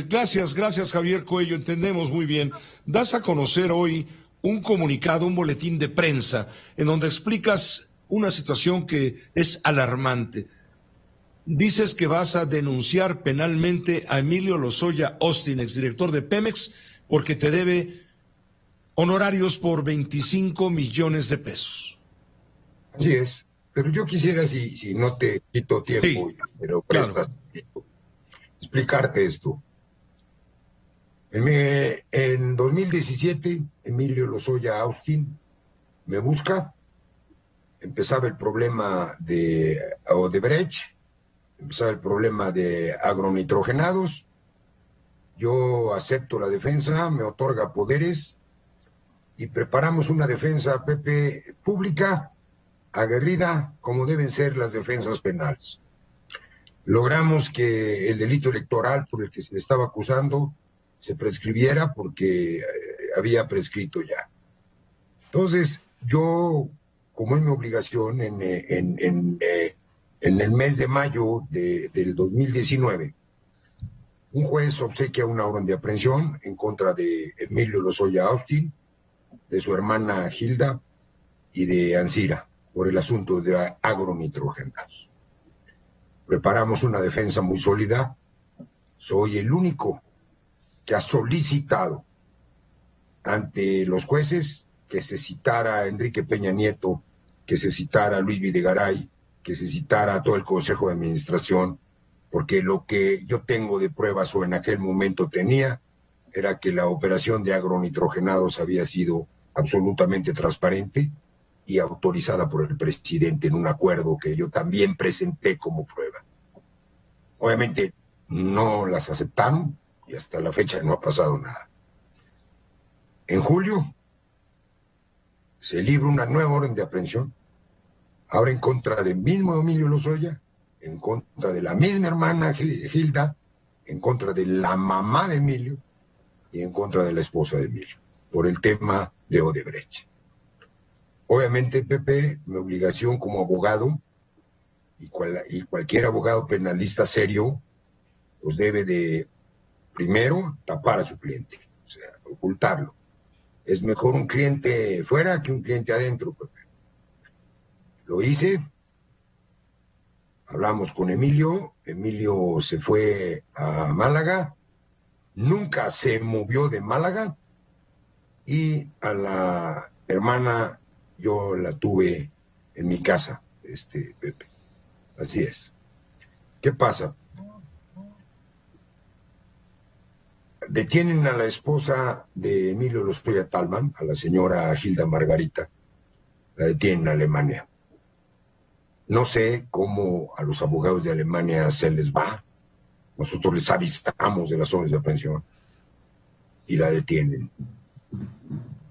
gracias Javier Coello, entendemos muy bien. Das a conocer hoy un comunicado, un boletín de prensa, en donde explicas una situación que es alarmante. Dices que vas a denunciar penalmente a Emilio Lozoya Austin, exdirector de Pemex, porque te debe honorarios por 25 millones de pesos. Así es, pero yo quisiera, si no te quito tiempo, sí, pero prestas tiempo, explicarte esto. En 2017, Emilio Lozoya Austin me busca, empezaba el problema de Odebrecht, empezaba el problema de agronitrogenados, yo acepto la defensa, me otorga poderes y preparamos una defensa, Pepe, pública, aguerrida, como deben ser las defensas penales. Logramos que el delito electoral por el que se le estaba acusando se prescribiera porque había prescrito ya. Entonces, yo, como es mi obligación, en el mes de mayo del 2019, un juez obsequia una orden de aprehensión en contra de Emilio Lozoya Austin, de su hermana Hilda y de Ancira, por el asunto de agronitrogenados. Preparamos una defensa muy sólida. Soy el único que ha solicitado ante los jueces que se citara a Enrique Peña Nieto, que se citara a Luis Videgaray, que se citara a todo el Consejo de Administración, porque lo que yo tengo de pruebas o en aquel momento tenía era que la operación de agronitrogenados había sido absolutamente transparente y autorizada por el presidente en un acuerdo que yo también presenté como prueba. Obviamente no las aceptaron y hasta la fecha no ha pasado nada. En julio se libra una nueva orden de aprehensión, ahora en contra del mismo Emilio Lozoya, en contra de la misma hermana Hilda, en contra de la mamá de Emilio y en contra de la esposa de Emilio, por el tema de Odebrecht. Obviamente, Pepe, mi obligación como abogado y cualquier abogado penalista serio, pues debe de, primero, tapar a su cliente, o sea, ocultarlo. Es mejor un cliente fuera que un cliente adentro, Pepe. Lo hice, hablamos con Emilio se fue a Málaga, nunca se movió de Málaga, y a la hermana yo la tuve en mi casa, Pepe. Así es. ¿Qué pasa? Detienen a la esposa de Emilio Lozoya Talman, a la señora Hilda Margarita, la detienen en Alemania. No sé cómo a los abogados de Alemania se les va. Nosotros les avisamos de las órdenes de aprehensión y la detienen.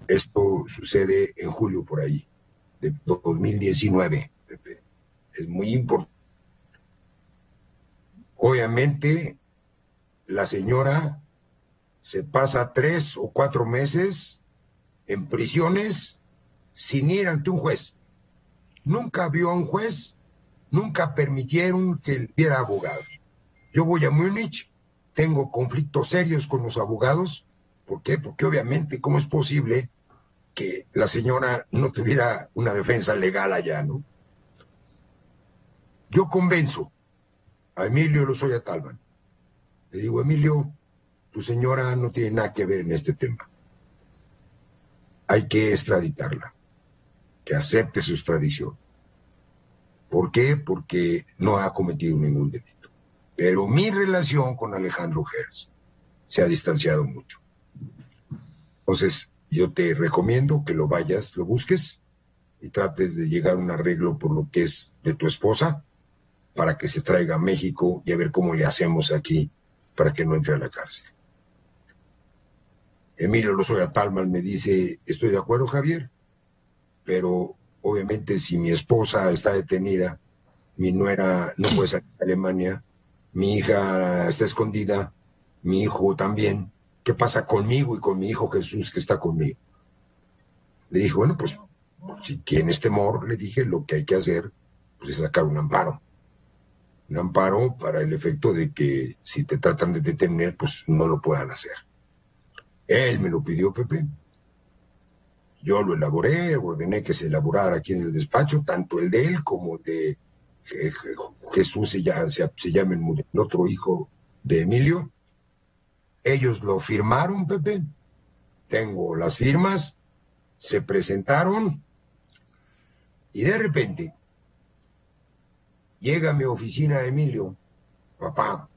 Esto sucede en julio por ahí, de 2019. Pepe. Es muy importante. Obviamente, la señora se pasa 3 o 4 meses en prisiones sin ir ante un juez. Nunca vio a un juez, nunca permitieron que viera abogados. Yo voy a Múnich, tengo conflictos serios con los abogados. ¿Por qué? Porque obviamente, ¿cómo es posible que la señora no tuviera una defensa legal allá, no? Yo convenzo a Emilio Lozoya Talman. Le digo, Emilio, tu señora no tiene nada que ver en este tema. Hay que extraditarla, que acepte su extradición. ¿Por qué? Porque no ha cometido ningún delito. Pero mi relación con Alejandro Hertz se ha distanciado mucho. Entonces, yo te recomiendo que lo vayas, lo busques y trates de llegar a un arreglo por lo que es de tu esposa para que se traiga a México y a ver cómo le hacemos aquí para que no entre a la cárcel. Emilio Lozoya Talman me dice, estoy de acuerdo, Javier, pero obviamente si mi esposa está detenida, mi nuera no puede salir a Alemania, mi hija está escondida, mi hijo también, ¿qué pasa conmigo y con mi hijo Jesús que está conmigo? Le dije, bueno, pues si tienes temor, le dije, lo que hay que hacer pues, es sacar un amparo. un amparo para el efecto de que si te tratan de detener, pues no lo puedan hacer. Él me lo pidió, Pepe. Yo lo elaboré, ordené que se elaborara aquí en el despacho, tanto el de él como el de Jesús, se llama el otro hijo de Emilio. Ellos lo firmaron, Pepe. Tengo las firmas, se presentaron y de repente llega a mi oficina Emilio, papá,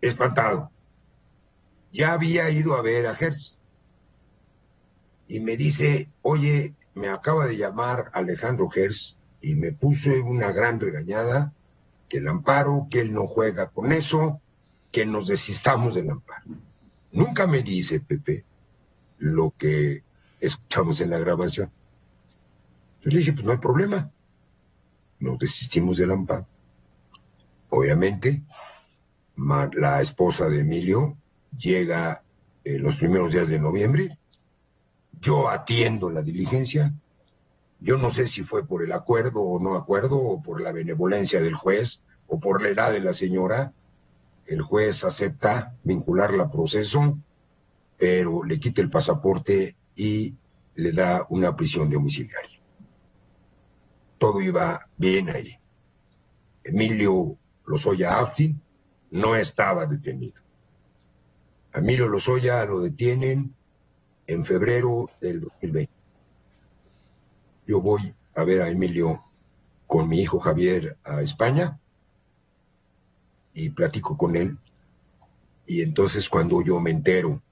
espantado. Ya había ido a ver a Gers y me dice, oye, me acaba de llamar Alejandro Gers y me puso una gran regañada, que el amparo, que él no juega con eso, que nos desistamos del amparo. Nunca me dice, Pepe, lo que escuchamos en la grabación. Yo le dije, pues no hay problema, nos desistimos del amparo. Obviamente, la esposa de Emilio llega en los primeros días de noviembre, yo atiendo la diligencia, yo no sé si fue por el acuerdo o no acuerdo, o por la benevolencia del juez, o por la edad de la señora. El juez acepta vincularla a proceso, pero le quita el pasaporte y le da una prisión domiciliaria. Todo iba bien ahí. Emilio Lozoya Austin no estaba detenido. A Emilio Lozoya lo detienen en febrero del 2020. Yo voy a ver a Emilio con mi hijo Javier a España y platico con él. Y entonces cuando yo me entero,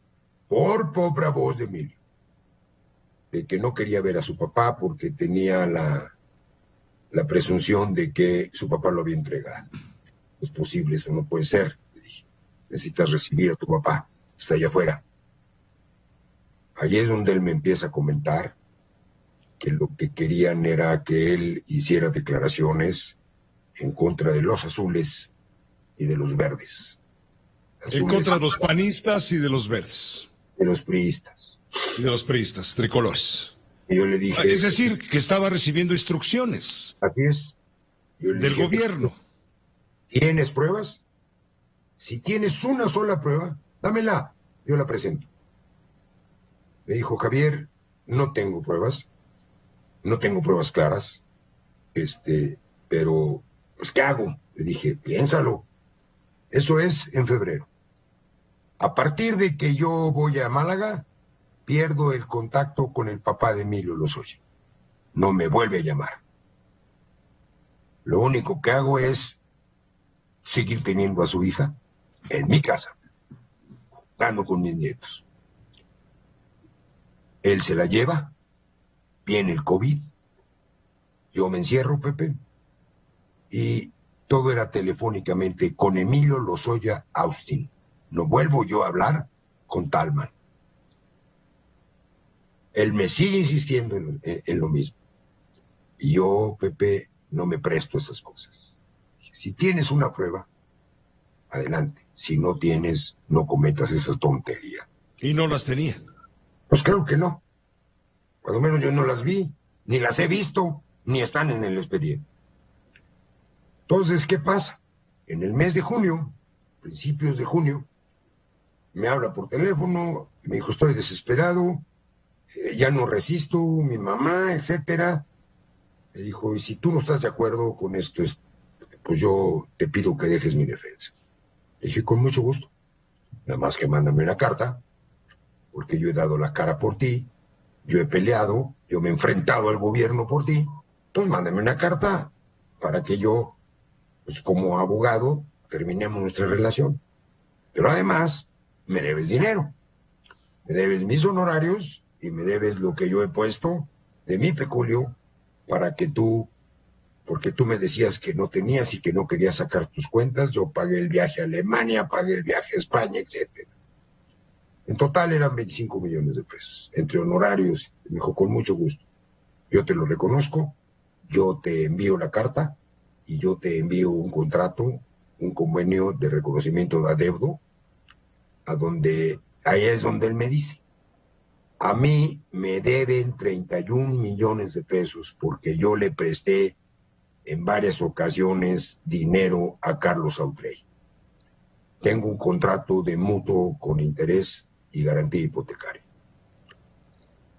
por pobre voz de Emilio, de que no quería ver a su papá porque tenía la presunción de que su papá lo había entregado. Es posible, eso no puede ser. Le dije, necesitas recibir a tu papá, está allá afuera. Ahí es donde él me empieza a comentar que lo que querían era que él hiciera declaraciones en contra de los azules y de los verdes. Azules, en contra de los panistas y de los verdes. De los priistas. Y de los priistas, tricolores. Y yo le dije... Es decir, que estaba recibiendo instrucciones. Así es. Del gobierno. ¿Tienes pruebas? Si tienes una sola prueba, dámela, yo la presento. Me dijo, Javier, no tengo pruebas claras, pero, pues, ¿qué hago? Le dije, piénsalo. Eso es en febrero. A partir de que yo voy a Málaga, pierdo el contacto con el papá de Emilio Lozoya. No me vuelve a llamar. Lo único que hago es seguir teniendo a su hija en mi casa, jugando con mis nietos. Él se la lleva, viene el COVID, yo me encierro, Pepe, y todo era telefónicamente con Emilio Lozoya Austin. No vuelvo yo a hablar con Talman. Él me sigue insistiendo en lo mismo. Y yo, Pepe, no me presto a esas cosas. Si tienes una prueba, adelante. Si no tienes, no cometas esa tontería. ¿Y no las tenía? Pues creo que no. Cuando menos yo no las vi, ni las he visto, ni están en el expediente. Entonces, ¿qué pasa? En el mes de junio, principios de junio, me habla por teléfono, me dijo, estoy desesperado, ya no resisto, mi mamá, etcétera. Me dijo, y si tú no estás de acuerdo con esto, pues yo te pido que dejes mi defensa. Le dije, con mucho gusto. Nada más que mándame una carta, porque yo he dado la cara por ti, yo he peleado, yo me he enfrentado al gobierno por ti, entonces mándame una carta para que yo, pues como abogado, terminemos nuestra relación. Pero además, me debes dinero, me debes mis honorarios y me debes lo que yo he puesto de mi peculio para que tú, porque tú me decías que no tenías y que no querías sacar tus cuentas, yo pagué el viaje a Alemania, pagué el viaje a España, etcétera. En total eran 25 millones de pesos, entre honorarios. Me dijo, con mucho gusto, yo te lo reconozco, yo te envío la carta y yo te envío un contrato, un convenio de reconocimiento de adeudo, ahí es donde él me dice, a mí me deben 31 millones de pesos porque yo le presté en varias ocasiones dinero a Carlos Autrey. Tengo un contrato de mutuo con interés y garantía hipotecaria.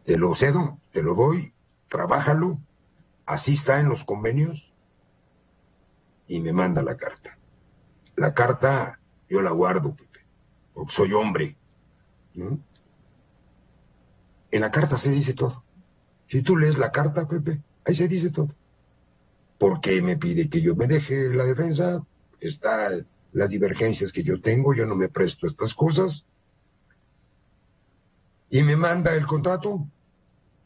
Te lo cedo, te lo doy, trabájalo, así está en los convenios, y me manda la carta. La carta yo la guardo, Pepe, porque soy hombre, ¿no? En la carta se dice todo. Si tú lees la carta, Pepe, ahí se dice todo. ¿Por qué me pide que yo me deje la defensa? Está las divergencias que yo tengo, yo no me presto a estas cosas. Y me manda el contrato,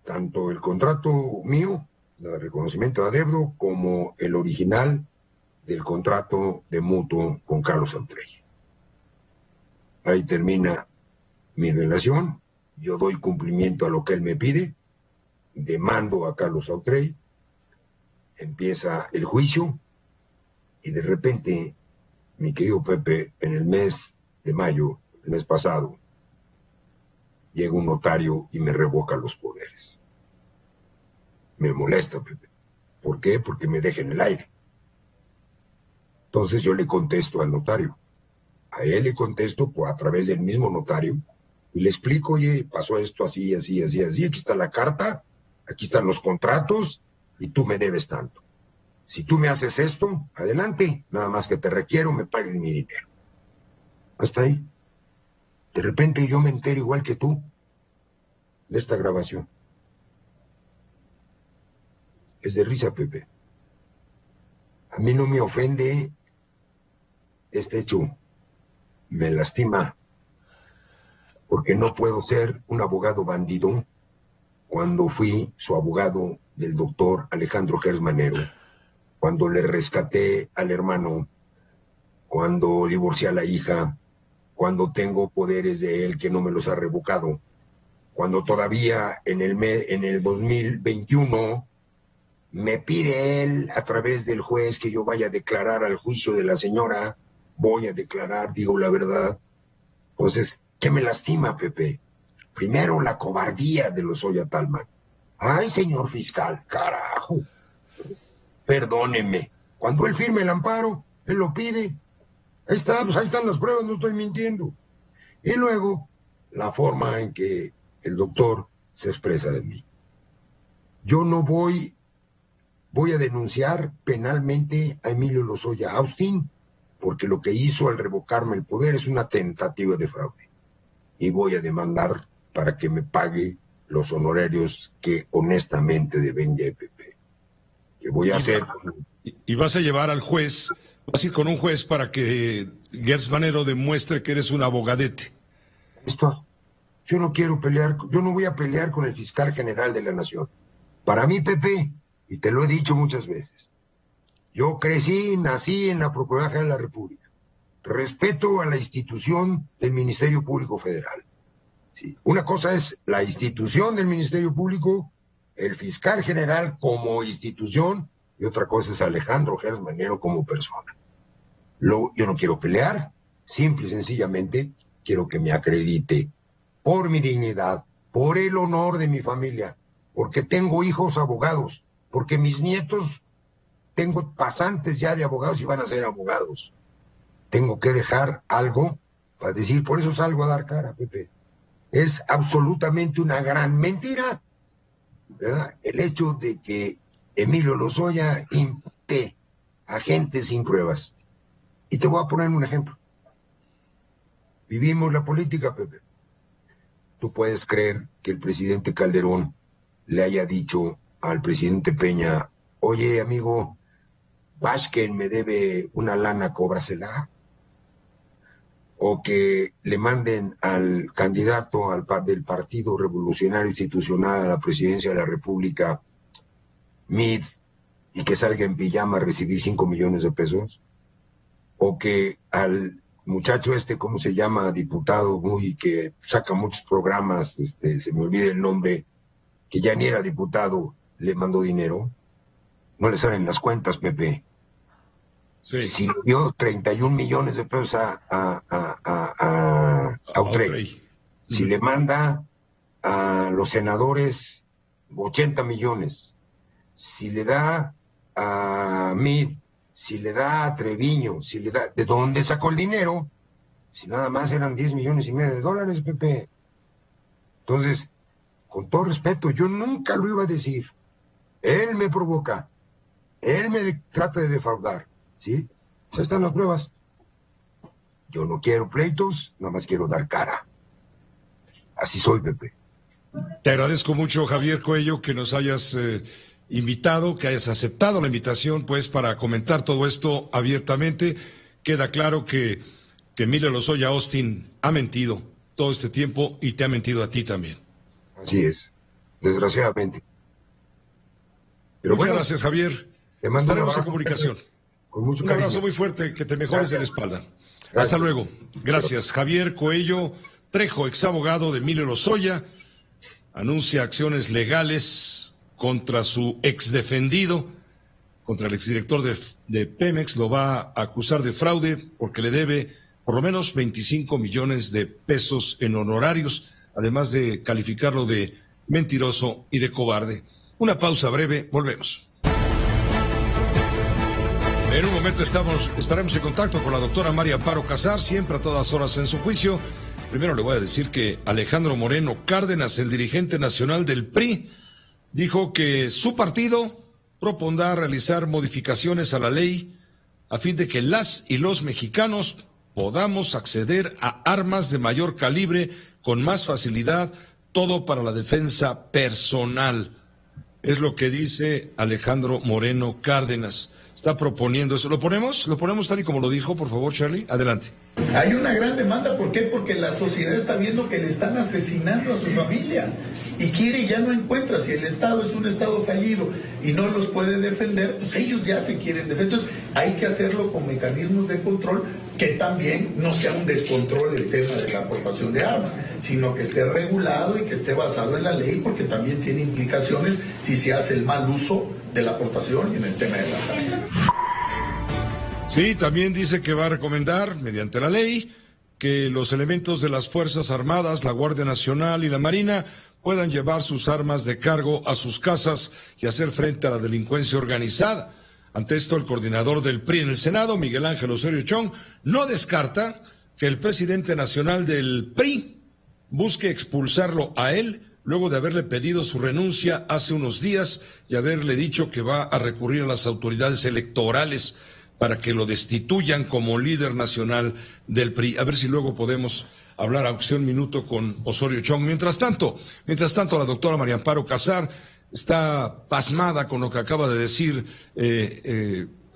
tanto el contrato mío, de reconocimiento de adeudo, como el original del contrato de mutuo con Carlos Autrey. Ahí termina mi relación, yo doy cumplimiento a lo que él me pide, demando a Carlos Autrey, empieza el juicio, y de repente, mi querido Pepe, en el mes de mayo, el mes pasado, llega un notario y me revoca los poderes. Me molesta, Pepe. ¿Por qué? Porque me deja en el aire. Entonces yo le contesto al notario. A él le contesto a través del mismo notario y le explico, oye, pasó esto así, así, así, así, aquí está la carta, aquí están los contratos y tú me debes tanto. Si tú me haces esto, adelante, nada más que te requiero, me pagues mi dinero. Hasta ahí. De repente yo me entero igual que tú de esta grabación. Es de risa, Pepe. A mí no me ofende este hecho. Me lastima. Porque no puedo ser un abogado bandido cuando fui su abogado del doctor Alejandro Gersmanero, cuando le rescaté al hermano, cuando divorcié a la hija, cuando tengo poderes de él que no me los ha revocado, cuando todavía en el 2021 me pide él a través del juez que yo vaya a declarar al juicio de la señora, voy a declarar, digo la verdad. Entonces, ¿qué me lastima, Pepe? Primero, la cobardía de Lozoya Talman. Ay, señor fiscal, carajo. Perdóneme. Cuando él firme el amparo, él lo pide. Ahí está, pues ahí están las pruebas, no estoy mintiendo. Y luego, la forma en que el doctor se expresa de mí. Yo no voy a denunciar penalmente a Emilio Lozoya Austin, porque lo que hizo al revocarme el poder es una tentativa de fraude. Y voy a demandar para que me pague los honorarios que honestamente deben de Pepe. Que voy a hacer. Y vas a llevar al juez, vas a ir con un juez para que Gersmanero demuestre que eres un abogadete. Esto, yo no quiero pelear, yo no voy a pelear con el fiscal general de la nación. Para mí, Pepe, y te lo he dicho muchas veces, yo crecí, nací en la Procuraduría de la República. Respeto a la institución del Ministerio Público Federal. Sí. Una cosa es la institución del Ministerio Público, el fiscal general como institución, y otra cosa es Alejandro Gersmanero como persona. Yo no quiero pelear, simple y sencillamente quiero que me acredite por mi dignidad, por el honor de mi familia, porque tengo hijos abogados, porque mis nietos, tengo pasantes ya de abogados y van a ser abogados. Tengo que dejar algo para decir, por eso salgo a dar cara, Pepe. Es absolutamente una gran mentira, ¿verdad? El hecho de que Emilio Lozoya impute a gente sin pruebas. Y te voy a poner un ejemplo. Vivimos la política, Pepe. Tú puedes creer que el presidente Calderón le haya dicho al presidente Peña, oye, amigo, Vázquez me debe una lana, cóbrasela. O que le manden al candidato del Partido Revolucionario Institucional a la presidencia de la República, Mid, y que salga en pijama a recibir 5 millones de pesos. O que al muchacho ¿cómo se llama? Diputado, que saca muchos programas, se me olvida el nombre, que ya ni era diputado, le mandó dinero. No le salen las cuentas, Pepe. Sí. Si le dio 31 millones de pesos a Autrey. Si le manda a los senadores 80 millones. Si le da a mí, si le da a Treviño, si le da, ¿de dónde sacó el dinero? Si nada más eran 10 millones y medio de dólares, Pepe. Entonces, con todo respeto, yo nunca lo iba a decir. Él me provoca, él me trata de defraudar, ¿sí? Ya están las pruebas. Yo no quiero pleitos, nada más quiero dar cara. Así soy, Pepe. Te agradezco mucho, Javier Coello, que nos hayas invitado, que hayas aceptado la invitación, pues, para comentar todo esto abiertamente. Queda claro que Emilio Lozoya Austin ha mentido todo este tiempo y te ha mentido a ti también. Así es, desgraciadamente. Pero muchas gracias, Javier. Estaremos en comunicación. Con mucho un abrazo muy fuerte, que te mejores de la espalda. Gracias. Hasta luego. Gracias. Javier Coello Trejo, ex abogado de Emilio Lozoya, anuncia acciones legales contra su exdefendido, contra el exdirector de Pemex. Lo va a acusar de fraude porque le debe por lo menos 25 millones de pesos en honorarios, además de calificarlo de mentiroso y de cobarde. Una pausa breve, volvemos. En un momento estaremos en contacto con la doctora María Amparo Casar, siempre a todas horas en su juicio. Primero le voy a decir que Alejandro Moreno Cárdenas, el dirigente nacional del PRI, dijo que su partido propondrá realizar modificaciones a la ley a fin de que las y los mexicanos podamos acceder a armas de mayor calibre con más facilidad, todo para la defensa personal. Es lo que dice Alejandro Moreno Cárdenas. Está proponiendo eso. ¿Lo ponemos? ¿Lo ponemos tal y como lo dijo, por favor, Charlie? Adelante. Hay una gran demanda. ¿Por qué? Porque la sociedad está viendo que le están asesinando a su familia y quiere y ya no encuentra. Si el Estado es un Estado fallido y no los puede defender, pues ellos ya se quieren defender. Entonces hay que hacerlo con mecanismos de control, que también no sea un descontrol el tema de la aportación de armas, sino que esté regulado y que esté basado en la ley, porque también tiene implicaciones si se hace el mal uso de la aportación y en el tema de las armas. Sí, también dice que va a recomendar, mediante la ley, que los elementos de las Fuerzas Armadas, la Guardia Nacional y la Marina puedan llevar sus armas de cargo a sus casas y hacer frente a la delincuencia organizada. Ante esto, el coordinador del PRI en el Senado, Miguel Ángel Osorio Chong, no descarta que el presidente nacional del PRI busque expulsarlo a él luego de haberle pedido su renuncia hace unos días y haberle dicho que va a recurrir a las autoridades electorales para que lo destituyan como líder nacional del PRI. A ver si luego podemos hablar, aunque sea un minuto, con Osorio Chong. Mientras tanto, la doctora María Amparo Casar está pasmada con lo que acaba de decir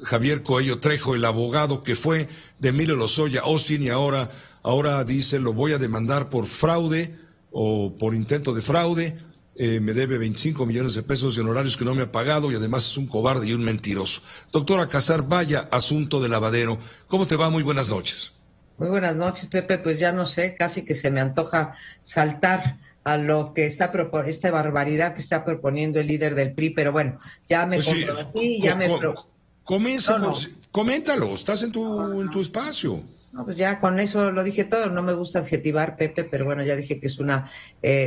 Javier Coello Trejo, el abogado que fue de Emilio Lozoya Austin, y ahora dice: lo voy a demandar por fraude o por intento de fraude, me debe 25 millones de pesos de honorarios que no me ha pagado y además es un cobarde y un mentiroso. Doctora Casar, vaya asunto de lavadero. ¿Cómo te va? Muy buenas noches. Muy buenas noches, Pepe. Pues ya no sé, casi que se me antoja saltar a lo que esta barbaridad que está proponiendo el líder del PRI, pero bueno, ya me comprometí, ya me... Coméntalo, estás en tu espacio. No, pues ya con eso lo dije todo. No me gusta adjetivar, Pepe, pero bueno, ya dije que es una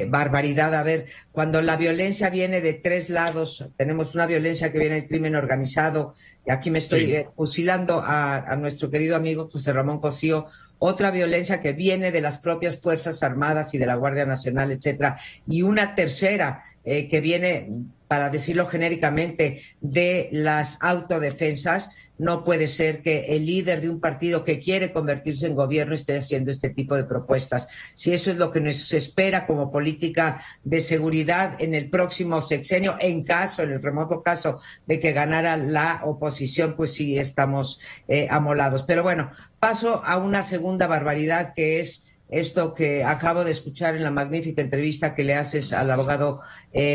barbaridad. A ver, cuando la violencia viene de tres lados, tenemos una violencia que viene del crimen organizado, y aquí me estoy fusilando a nuestro querido amigo José Ramón Cosío, otra violencia que viene de las propias Fuerzas Armadas y de la Guardia Nacional, etcétera, y una tercera que viene, para decirlo genéricamente, de las autodefensas. No puede ser que el líder de un partido que quiere convertirse en gobierno esté haciendo este tipo de propuestas. Si eso es lo que nos espera como política de seguridad en el próximo sexenio, en el remoto caso de que ganara la oposición, pues sí estamos amolados. Pero bueno, paso a una segunda barbaridad, que es esto que acabo de escuchar en la magnífica entrevista que le haces al abogado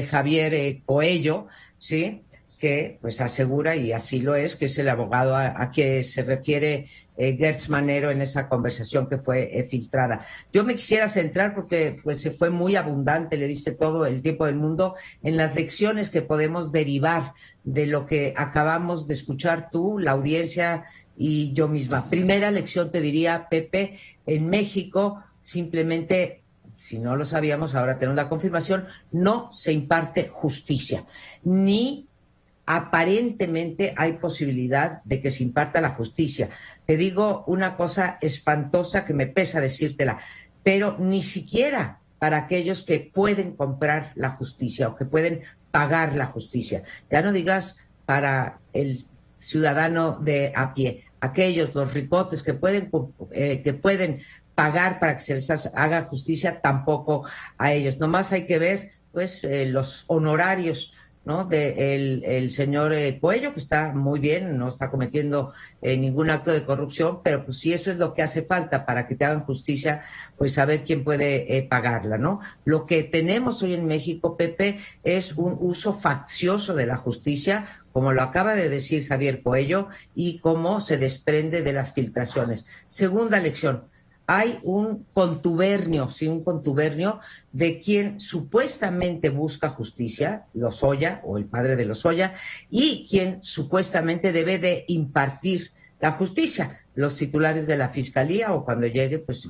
Javier Coello, ¿sí?, que pues asegura, y así lo es, que es el abogado a que se refiere Gertz Manero en esa conversación que fue filtrada. Yo me quisiera centrar, porque pues se fue muy abundante, le diste todo el tiempo del mundo, en las lecciones que podemos derivar de lo que acabamos de escuchar tú, la audiencia y yo misma. Primera lección, te diría, Pepe, en México simplemente, si no lo sabíamos, ahora tenemos la confirmación, no se imparte justicia, ni aparentemente hay posibilidad de que se imparta la justicia. Te digo una cosa espantosa que me pesa decírtela, pero ni siquiera para aquellos que pueden comprar la justicia o que pueden pagar la justicia. Ya no digas para el ciudadano de a pie, aquellos, los ricotes que pueden pagar para que se les haga justicia, tampoco a ellos. Nomás hay que ver pues los honorarios, ¿no? El señor Coello, que está muy bien, no está cometiendo ningún acto de corrupción, pero pues si eso es lo que hace falta para que te hagan justicia, pues saber quién puede pagarla, ¿no? Lo que tenemos hoy en México, Pepe, es un uso faccioso de la justicia, como lo acaba de decir Javier Coello, y cómo se desprende de las filtraciones. Segunda lección. Hay un contubernio de quien supuestamente busca justicia, Lozoya o el padre de Lozoya, y quien supuestamente debe de impartir la justicia, los titulares de la fiscalía o cuando llegue, pues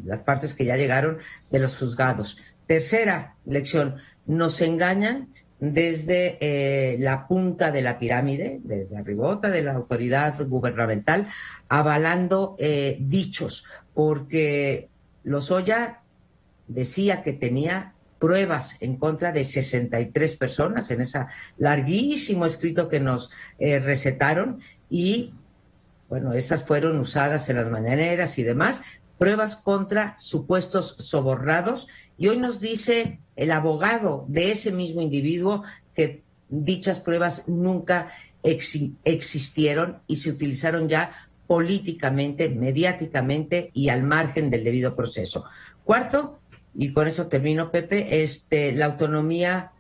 las partes que ya llegaron de los juzgados. Tercera lección, nos engañan desde la punta de la pirámide, desde arribota de la autoridad gubernamental, avalando dichos, porque Lozoya decía que tenía pruebas en contra de 63 personas en ese larguísimo escrito que nos recetaron, y bueno, esas fueron usadas en las mañaneras y demás, pruebas contra supuestos sobornados, y hoy nos dice el abogado de ese mismo individuo que dichas pruebas nunca existieron y se utilizaron ya políticamente, mediáticamente y al margen del debido proceso. Cuarto, y con eso termino, Pepe, la autonomía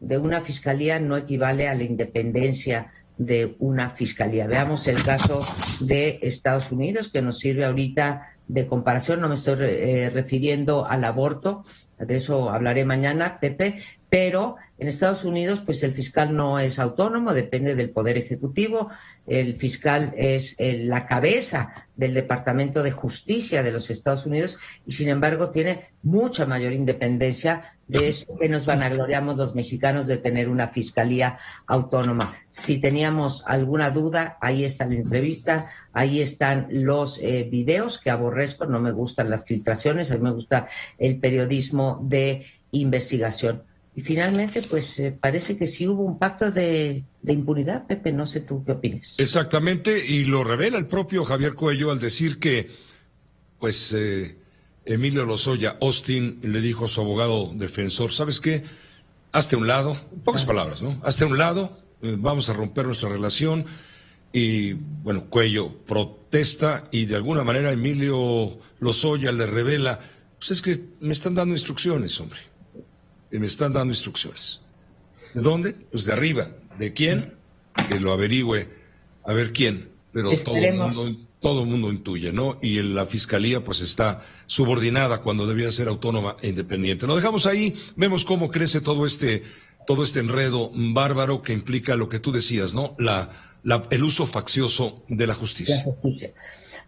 de una fiscalía no equivale a la independencia de una fiscalía. Veamos el caso de Estados Unidos, que nos sirve ahorita de comparación. No me estoy refiriendo al aborto, de eso hablaré mañana, Pepe, pero en Estados Unidos pues el fiscal no es autónomo, depende del Poder Ejecutivo. El fiscal es la cabeza del Departamento de Justicia de los Estados Unidos y sin embargo tiene mucha mayor independencia. De eso que nos vanagloriamos los mexicanos de tener una fiscalía autónoma. Si teníamos alguna duda, ahí está la entrevista, ahí están los videos que aborrezco, no me gustan las filtraciones, a mí me gusta el periodismo de investigación. Y finalmente, pues parece que sí hubo un pacto de impunidad, Pepe, no sé tú qué opinas. Exactamente, y lo revela el propio Javier Coello al decir que, pues, Emilio Lozoya Austin le dijo a su abogado defensor, ¿sabes qué? Hazte a un lado, en pocas palabras, ¿no? Hazte a un lado, vamos a romper nuestra relación. Y, bueno, Coello protesta y de alguna manera Emilio Lozoya le revela, pues es que me están dando instrucciones, hombre. Me están dando instrucciones. ¿De dónde? Pues de arriba. ¿De quién? Que lo averigüe a ver quién. Pero todo el mundo intuye, ¿no? Y la fiscalía pues está subordinada cuando debía ser autónoma e independiente. Lo dejamos ahí, vemos cómo crece todo este enredo bárbaro que implica lo que tú decías, ¿no? El uso faccioso de la justicia.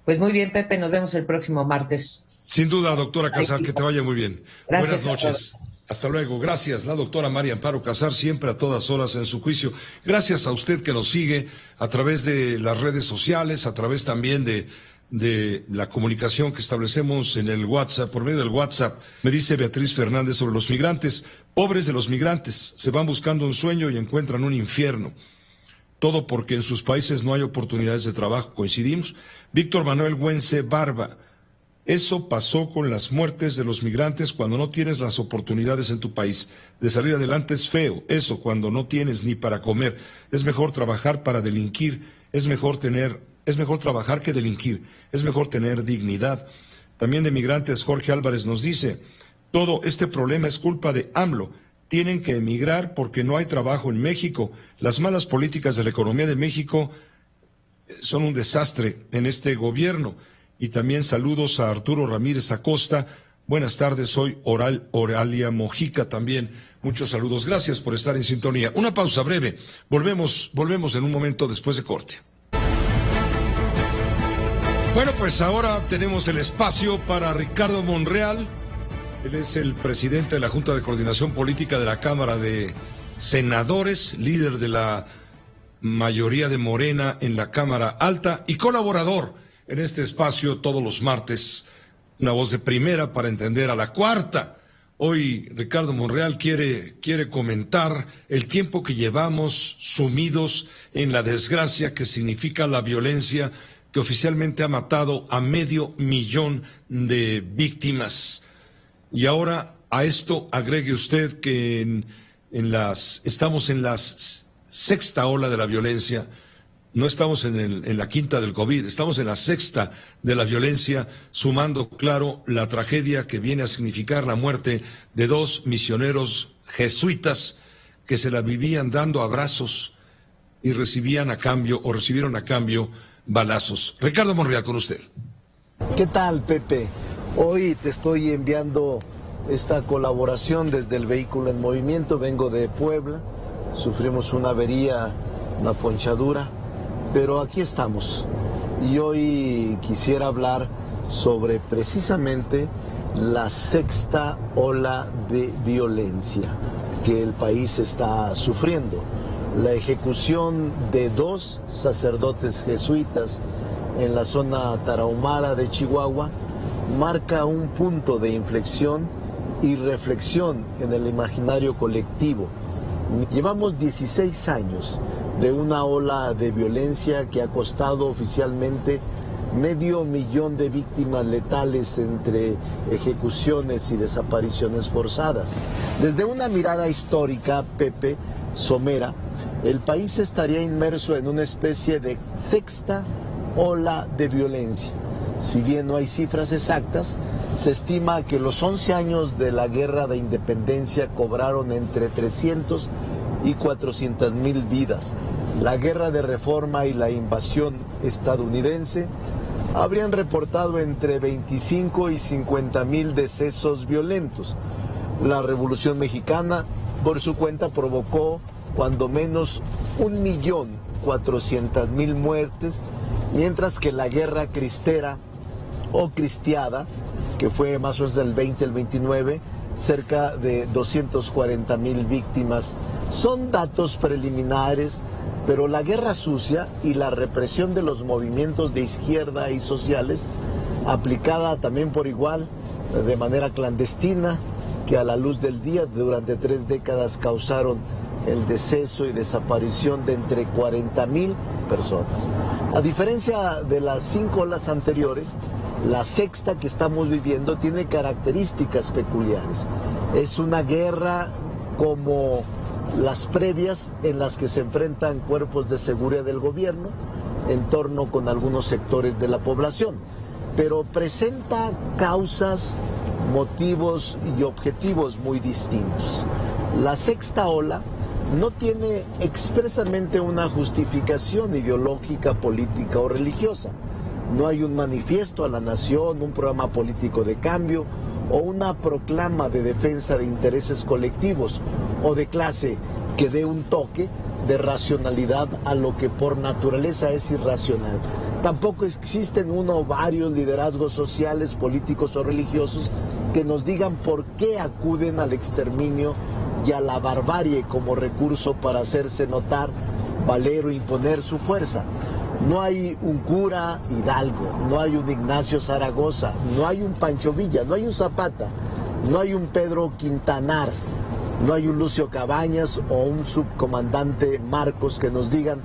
Pues muy bien, Pepe, nos vemos el próximo martes. Sin duda, doctora Casar, que te vaya muy bien. Gracias. Buenas noches. Hasta luego. Gracias, la doctora María Amparo Casar, siempre a todas horas en su juicio. Gracias a usted que nos sigue a través de las redes sociales, a través también de la comunicación que establecemos en el WhatsApp, por medio del WhatsApp. Me dice Beatriz Fernández sobre los migrantes. Pobres de los migrantes, se van buscando un sueño y encuentran un infierno. Todo porque en sus países no hay oportunidades de trabajo. ¿Coincidimos? Víctor Manuel Güense Barba. Eso pasó con las muertes de los migrantes cuando no tienes las oportunidades en tu país. De salir adelante es feo, eso cuando no tienes ni para comer. Es mejor trabajar para delinquir, es mejor trabajar que delinquir, es mejor tener dignidad. También de migrantes, Jorge Álvarez nos dice, todo este problema es culpa de AMLO. Tienen que emigrar porque no hay trabajo en México. Las malas políticas de la economía de México son un desastre en este gobierno. Y también saludos a Arturo Ramírez Acosta. Buenas tardes, soy Oralia Mojica también. Muchos saludos, gracias por estar en sintonía. Una pausa breve, volvemos en un momento después de corte. Bueno, pues ahora tenemos el espacio para Ricardo Monreal. Él es el presidente de la Junta de Coordinación Política de la Cámara de senadores, líder de la mayoría de Morena en la Cámara Alta y colaborador en este espacio todos los martes. Una voz de primera para entender a la cuarta. Hoy Ricardo Monreal quiere comentar el tiempo que llevamos sumidos en la desgracia que significa la violencia que oficialmente ha matado a 500,000 de víctimas. Y ahora a esto agregue usted que estamos en la sexta ola de la violencia. No estamos en la quinta del COVID, estamos en la sexta de la violencia, sumando, claro, la tragedia que viene a significar la muerte de 2 misioneros jesuitas que se la vivían dando abrazos y recibieron a cambio balazos. Ricardo Monreal, con usted. ¿Qué tal, Pepe? Hoy te estoy enviando esta colaboración desde el vehículo en movimiento. Vengo de Puebla, sufrimos una avería, una ponchadura, pero aquí estamos. Y hoy quisiera hablar sobre precisamente la sexta ola de violencia que el país está sufriendo. La ejecución de 2 sacerdotes jesuitas en la zona tarahumara de Chihuahua marca un punto de inflexión y reflexión en el imaginario colectivo. Llevamos 16 años de una ola de violencia que ha costado oficialmente 500,000 de víctimas letales entre ejecuciones y desapariciones forzadas. Desde una mirada histórica, Pepe, somera, el país estaría inmerso en una especie de sexta ola de violencia. Si bien no hay cifras exactas, se estima que los 11 años de la Guerra de Independencia cobraron entre 300 y 400,000 vidas. La Guerra de Reforma y la invasión estadounidense habrían reportado entre 25 y 50,000 decesos violentos. La Revolución Mexicana, por su cuenta, provocó cuando menos 1,400,000 muertes, mientras que la Guerra Cristera o Cristiada, que fue más o menos del 20 al 29, cerca de 240,000 víctimas. Son datos preliminares, pero la guerra sucia y la represión de los movimientos de izquierda y sociales, aplicada también por igual, de manera clandestina, que a la luz del día durante 3 décadas causaron el deceso y desaparición de entre 40,000 personas. A diferencia de las 5 olas anteriores, la sexta que estamos viviendo tiene características peculiares. Es una guerra como las previas, en las que se enfrentan cuerpos de seguridad del gobierno en torno con algunos sectores de la población, pero presenta causas, motivos y objetivos muy distintos. La sexta ola no tiene expresamente una justificación ideológica, política o religiosa. No hay un manifiesto a la nación, un programa político de cambio o una proclama de defensa de intereses colectivos o de clase que dé un toque de racionalidad a lo que por naturaleza es irracional. Tampoco existen uno o varios liderazgos sociales, políticos o religiosos que nos digan por qué acuden al exterminio y a la barbarie como recurso para hacerse notar, valer o imponer su fuerza. No hay un cura Hidalgo, no hay un Ignacio Zaragoza, no hay un Pancho Villa, no hay un Zapata, no hay un Pedro Quintanar, no hay un Lucio Cabañas o un subcomandante Marcos que nos digan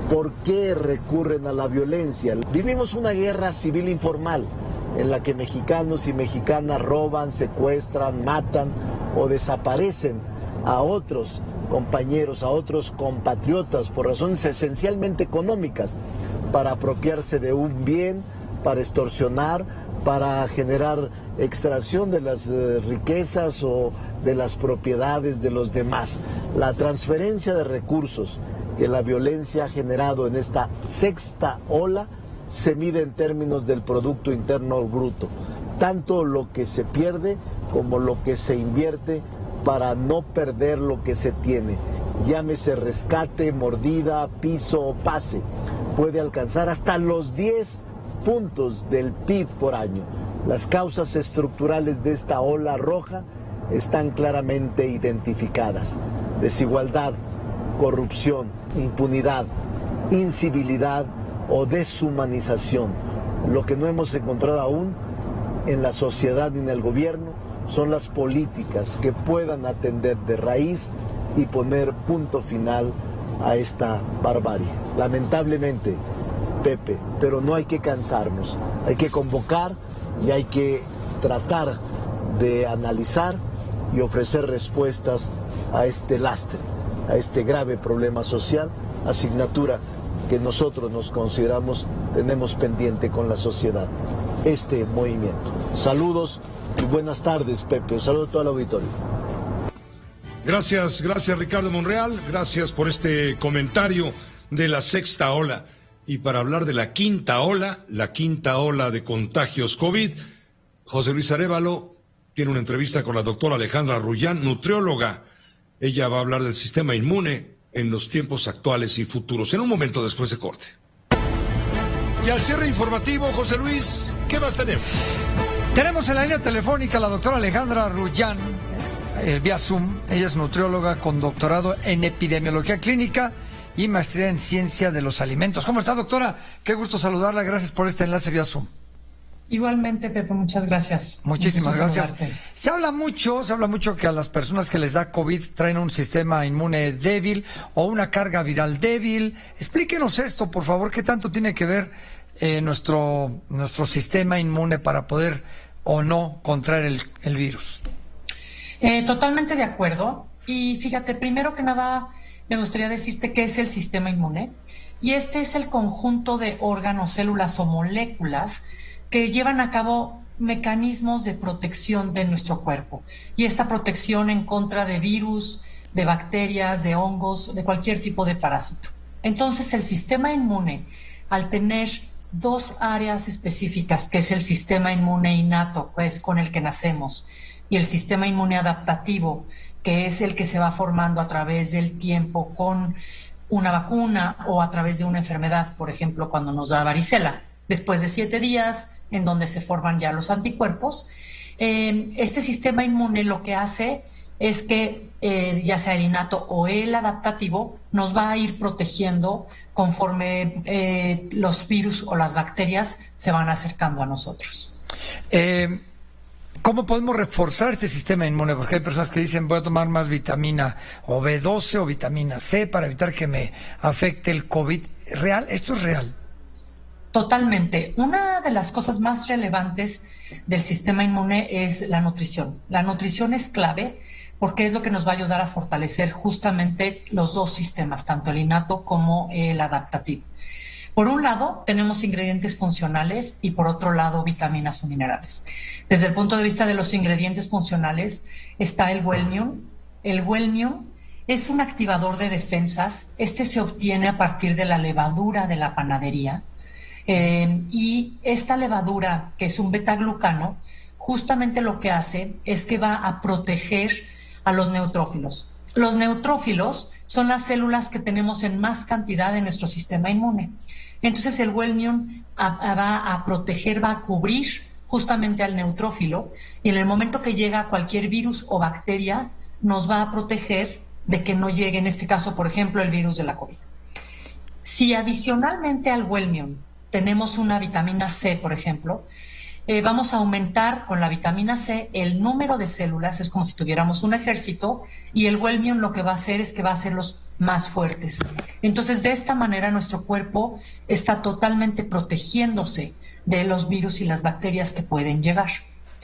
por qué recurren a la violencia. Vivimos una guerra civil informal en la que mexicanos y mexicanas roban, secuestran, matan o desaparecen a otros compañeros, a otros compatriotas por razones esencialmente económicas, para apropiarse de un bien, para extorsionar, para generar extracción de las riquezas o de las propiedades de los demás. La transferencia de recursos que la violencia ha generado en esta sexta ola se mide en términos del Producto Interno Bruto, tanto lo que se pierde como lo que se invierte para no perder lo que se tiene. Llámese rescate, mordida, piso o pase. Puede alcanzar hasta los 10 puntos del PIB por año. Las causas estructurales de esta ola roja están claramente identificadas: desigualdad, corrupción, impunidad, incivilidad o deshumanización. Lo que no hemos encontrado aún en la sociedad ni en el gobierno son las políticas que puedan atender de raíz y poner punto final a esta barbarie. Lamentablemente, Pepe, pero no hay que cansarnos, hay que convocar y hay que tratar de analizar y ofrecer respuestas a este lastre, a este grave problema social, asignatura que nosotros nos consideramos tenemos pendiente con la sociedad, este movimiento. Saludos y buenas tardes, Pepe. Un saludo a todo el auditorio. Gracias Ricardo Monreal, gracias por este comentario de la sexta ola. Y para hablar de la quinta ola de contagios COVID, José Luis Arévalo tiene una entrevista con la doctora Alejandra Rullán, nutrióloga. Ella va a hablar del sistema inmune en los tiempos actuales y futuros, en un momento después de corte. Y al cierre informativo, José Luis, ¿qué más tenemos? Tenemos en la línea telefónica a la doctora Alejandra Rullán, vía Zoom. Ella es nutrióloga con doctorado en epidemiología clínica y maestría en ciencia de los alimentos. ¿Cómo está, doctora? Qué gusto saludarla. Gracias por este enlace vía Zoom. Igualmente, Pepe, muchas gracias. Muchísimas gracias. Se habla mucho que a las personas que les da COVID traen un sistema inmune débil o una carga viral débil. Explíquenos esto, por favor, ¿qué tanto tiene que ver nuestro sistema inmune para poder o no contraer el virus? Totalmente de acuerdo. Y fíjate, primero que nada, me gustaría decirte qué es el sistema inmune. Y este es el conjunto de órganos, células o moléculas que llevan a cabo mecanismos de protección de nuestro cuerpo. Y esta protección en contra de virus, de bacterias, de hongos, de cualquier tipo de parásito. Entonces, el sistema inmune, al tener dos áreas específicas, que es el sistema inmune innato, pues con el que nacemos, y el sistema inmune adaptativo, que es el que se va formando a través del tiempo con una vacuna o a través de una enfermedad, por ejemplo, cuando nos da varicela. Después de 7 días, en donde se forman ya los anticuerpos, este sistema inmune lo que hace es que, ya sea el innato o el adaptativo, nos va a ir protegiendo conforme los virus o las bacterias se van acercando a nosotros. ¿Cómo podemos reforzar este sistema inmune? Porque hay personas que dicen, voy a tomar más vitamina o B12 o vitamina C para evitar que me afecte el COVID. ¿Real? ¿Esto es real? Totalmente. Una de las cosas más relevantes del sistema inmune es la nutrición. La nutrición es clave porque es lo que nos va a ayudar a fortalecer justamente los dos sistemas, tanto el innato como el adaptativo. Por un lado, tenemos ingredientes funcionales y por otro lado, vitaminas o minerales. Desde el punto de vista de los ingredientes funcionales está el Wellmium. El Wellmium es un activador de defensas. Este se obtiene a partir de la levadura de la panadería. Y esta levadura, que es un betaglucano, justamente lo que hace es que va a proteger a los neutrófilos. Los neutrófilos son las células que tenemos en más cantidad en nuestro sistema inmune. Entonces el Wellmium va a proteger, va a cubrir justamente al neutrófilo y en el momento que llega cualquier virus o bacteria nos va a proteger de que no llegue, en este caso, por ejemplo, el virus de la COVID. Si adicionalmente al Wellmium tenemos una vitamina C, por ejemplo, vamos a aumentar con la vitamina C el número de células, es como si tuviéramos un ejército, y el Wellmium lo que va a hacer es que va a hacerlos más fuertes. Entonces, de esta manera, nuestro cuerpo está totalmente protegiéndose de los virus y las bacterias que pueden llegar.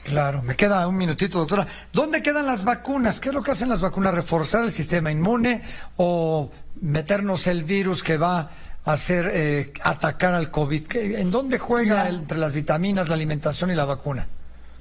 Claro, me queda un minutito, doctora. ¿Dónde quedan las vacunas? ¿Qué es lo que hacen las vacunas? ¿Reforzar el sistema inmune o meternos el virus que va a hacer atacar al COVID? ¿En dónde juega entre las vitaminas, la alimentación y la vacuna?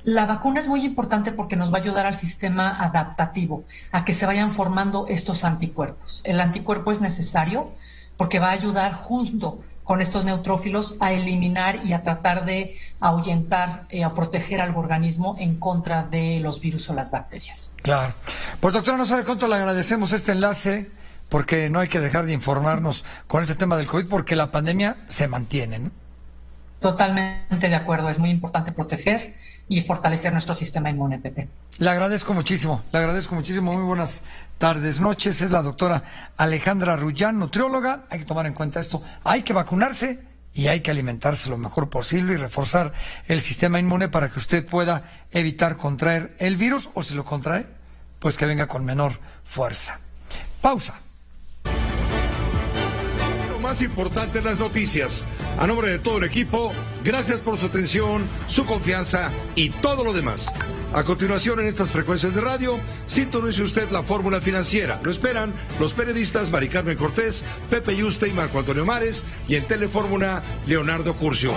La vacuna es muy importante porque nos va a ayudar al sistema adaptativo, a que se vayan formando estos anticuerpos. El anticuerpo es necesario porque va a ayudar junto con estos neutrófilos a eliminar y a tratar de ahuyentar, a proteger al organismo en contra de los virus o las bacterias. Claro. Pues doctora, no sabe cuánto le agradecemos este enlace, porque no hay que dejar de informarnos con este tema del COVID, porque la pandemia se mantiene, ¿no? Totalmente de acuerdo, es muy importante proteger y fortalecer nuestro sistema inmune, Pepe. Le agradezco muchísimo, muy buenas tardes, noches. Es la doctora Alejandra Rullán, nutrióloga. Hay que tomar en cuenta esto, hay que vacunarse y hay que alimentarse lo mejor posible y reforzar el sistema inmune para que usted pueda evitar contraer el virus, o si lo contrae, pues que venga con menor fuerza. Pausa. Lo más importante en las noticias. A nombre de todo el equipo, gracias por su atención, su confianza y todo lo demás. A continuación, en estas frecuencias de radio, sintonice usted la fórmula financiera. Lo esperan los periodistas Mari Carmen Cortés, Pepe Yuste y Marco Antonio Mares, y en Telefórmula, Leonardo Curcio.